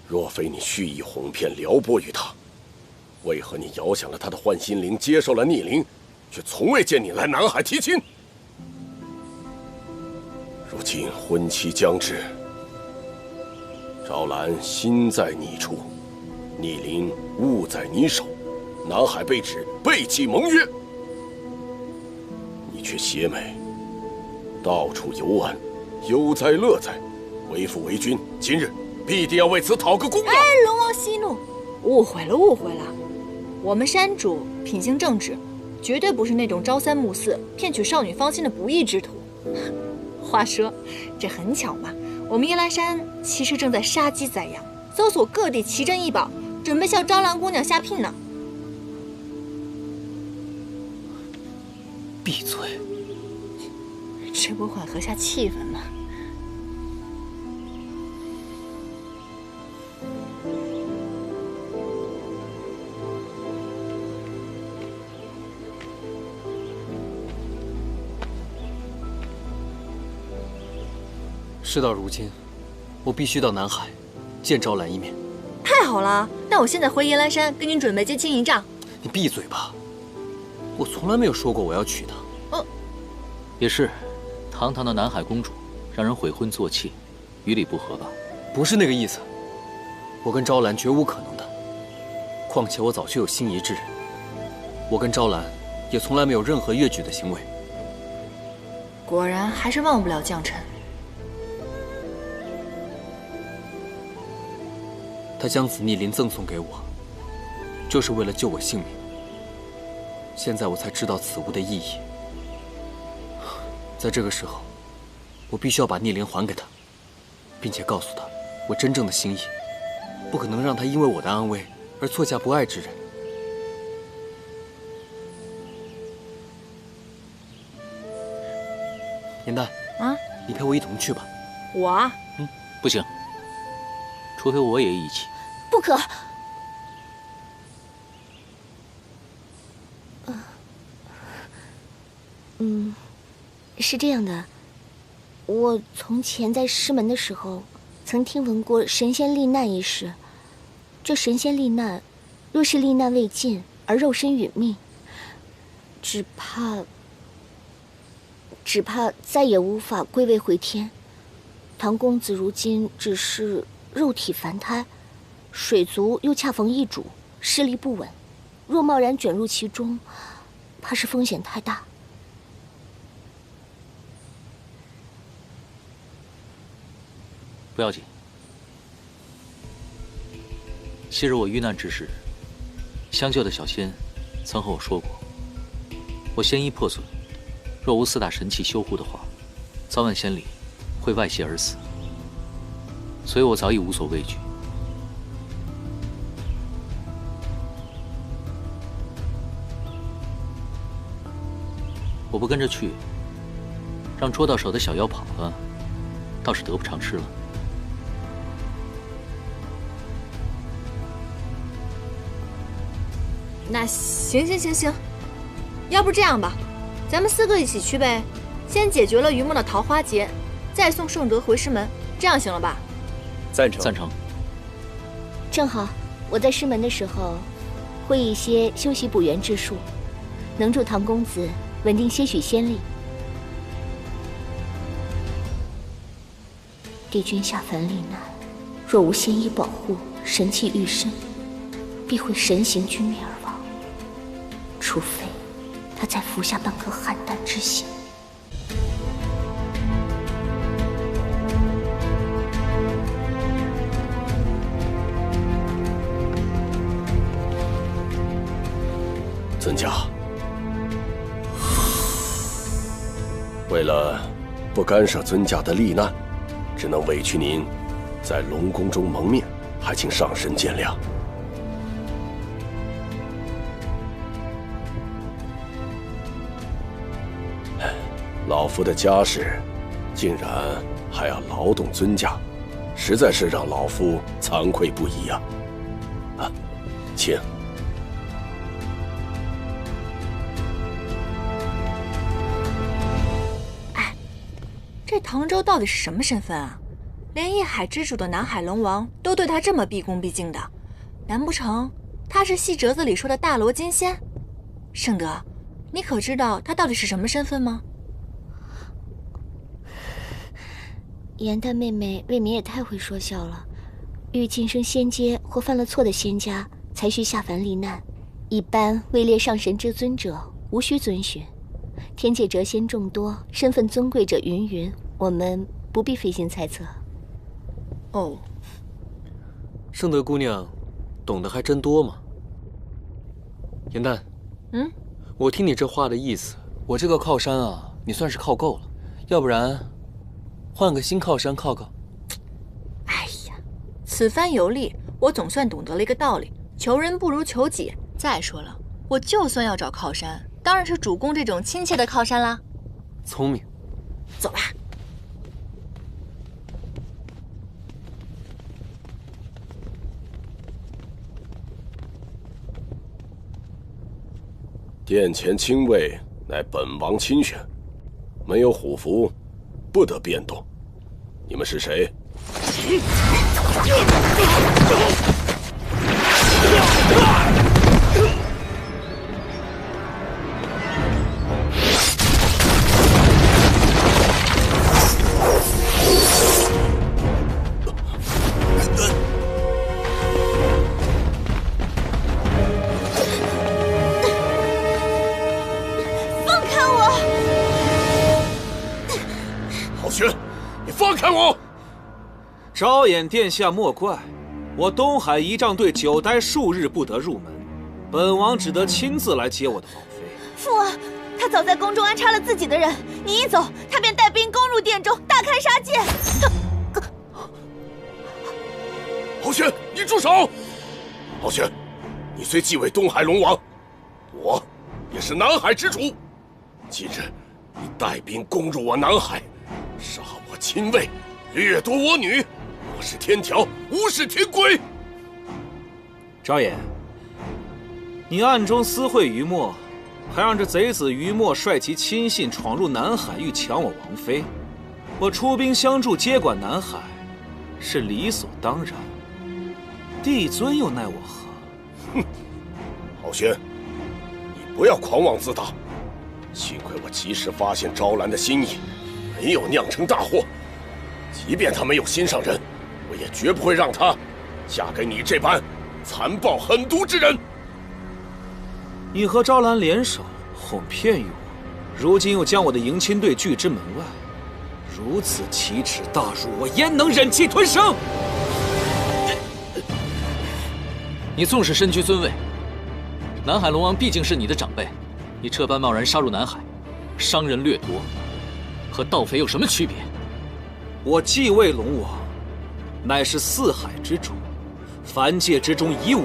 若非你蓄意哄骗撩拨于他，为何你遥想了他的幻心灵，接受了逆鳞，却从未见你来南海提亲？如今婚期将至，昭兰心在你处，逆鳞物在你手，南海被指背弃盟约，你却邪美，到处游玩，悠哉乐哉，为父为君，今日必定要为此讨个公道。哎，龙王息怒，误会了，误会了。我们山主品行正直，绝对不是那种朝三暮四、骗取少女芳心的不义之徒。话说，这很巧嘛，我们夜来山其实正在杀鸡宰羊，搜索各地奇珍异宝，准备向昭兰姑娘下聘呢。闭嘴！这不缓和下气氛吗？事到如今，我必须到南海见昭兰一面。太好了，那我现在回夜来山跟您准备接亲一仗。你闭嘴吧！我从来没有说过我要娶她。也是，堂堂的南海公主，让人悔婚作妾，于理不合吧？不是那个意思，我跟昭兰绝无可能的。况且我早就有心仪之人，我跟昭兰也从来没有任何越矩的行为。果然还是忘不了将臣。他将此逆鳞赠送给我，就是为了救我性命。现在我才知道此物的意义。在这个时候，我必须要把逆鳞还给他，并且告诉他我真正的心意，不可能让他因为我的安危而错嫁不爱之人。颜淡啊，你陪我一同去吧。我啊，不行，除非我也一起。不可。是这样的，我从前在师门的时候，曾听闻过神仙罹难一事。这神仙罹难，若是罹难未尽而肉身殒命，只怕只怕再也无法归位回天。唐公子如今只是肉体凡胎，水族又恰逢异主，势力不稳，若贸然卷入其中，怕是风险太大。不要紧，昔日我遇难之时，相救的小仙曾和我说过，我仙衣破损，若无4大神器修护的话，早晚仙里会外泄而死，所以我早已无所畏惧。我不跟着去，让捉到手的小妖跑了，倒是得不偿失了。那行，要不这样吧，咱们4个一起去呗，先解决了于梦的桃花劫，再送顺德回师门，这样行了吧？赞成。正好我在师门的时候，会一些修习补元之术，能助唐公子稳定些许仙力。帝君下凡历难，若无仙衣保护，神器御身，必会神形俱灭而亡。除非他再服下半颗邯郸之心。尊家，为了不干涉尊家的历难，只能委屈您在龙宫中蒙面，还请上神见谅。老夫的家事，竟然还要劳动尊家，实在是让老夫惭愧不已呀！啊，请。这唐周到底是什么身份啊？连一海之主的南海龙王都对他这么毕恭毕敬的，难不成他是戏折子里说的大罗金仙？圣德，你可知道他到底是什么身份吗？颜淡妹妹未免也太会说笑了。欲晋升仙阶或犯了错的仙家，才需下凡历难。一般位列上神之尊者，无需遵循。天界谪仙众多，身份尊贵者云云，我们不必费心猜测。哦，圣德姑娘懂得还真多嘛。颜淡，我听你这话的意思，我这个靠山啊，你算是靠够了，要不然换个新靠山靠靠。哎呀，此番游历，我总算懂得了一个道理：求人不如求己。再说了，我就算要找靠山，当然是主公这种亲切的靠山啦。聪明，走吧。殿前亲卫乃本王亲选，没有虎符，不得变动。你们是谁？放开我！昭衍殿下莫怪，我东海仪仗队久待数日不得入门，本王只得亲自来接我的王妃。父王，他早在宫中安插了自己的人，你一走，他便带兵攻入殿中，大开杀戒。皓轩，你住手！皓轩，你虽继位东海龙王，我也是南海之主。今日你带兵攻入我南海，杀我亲卫，掠夺我女，我是天条，无视天规。昭衍，你暗中私会于墨，还让这贼子于墨率其亲信闯入南海，欲抢我王妃。我出兵相助，接管南海，是理所当然。帝尊又奈我何？哼，皓轩，你不要狂妄自大。幸亏我及时发现昭兰的心意，没有酿成大祸。即便她没有心上人，我也绝不会让她嫁给你这般残暴狠毒之人。你和昭兰联手哄骗于我，如今又将我的迎亲队拒之门外，如此奇耻大辱，我焉能忍气吞声？你纵使身居尊位，南海龙王毕竟是你的长辈，你这般贸然杀入南海，伤人掠夺，和盗匪有什么区别？我继位龙王，乃是四海之主，凡界之中以我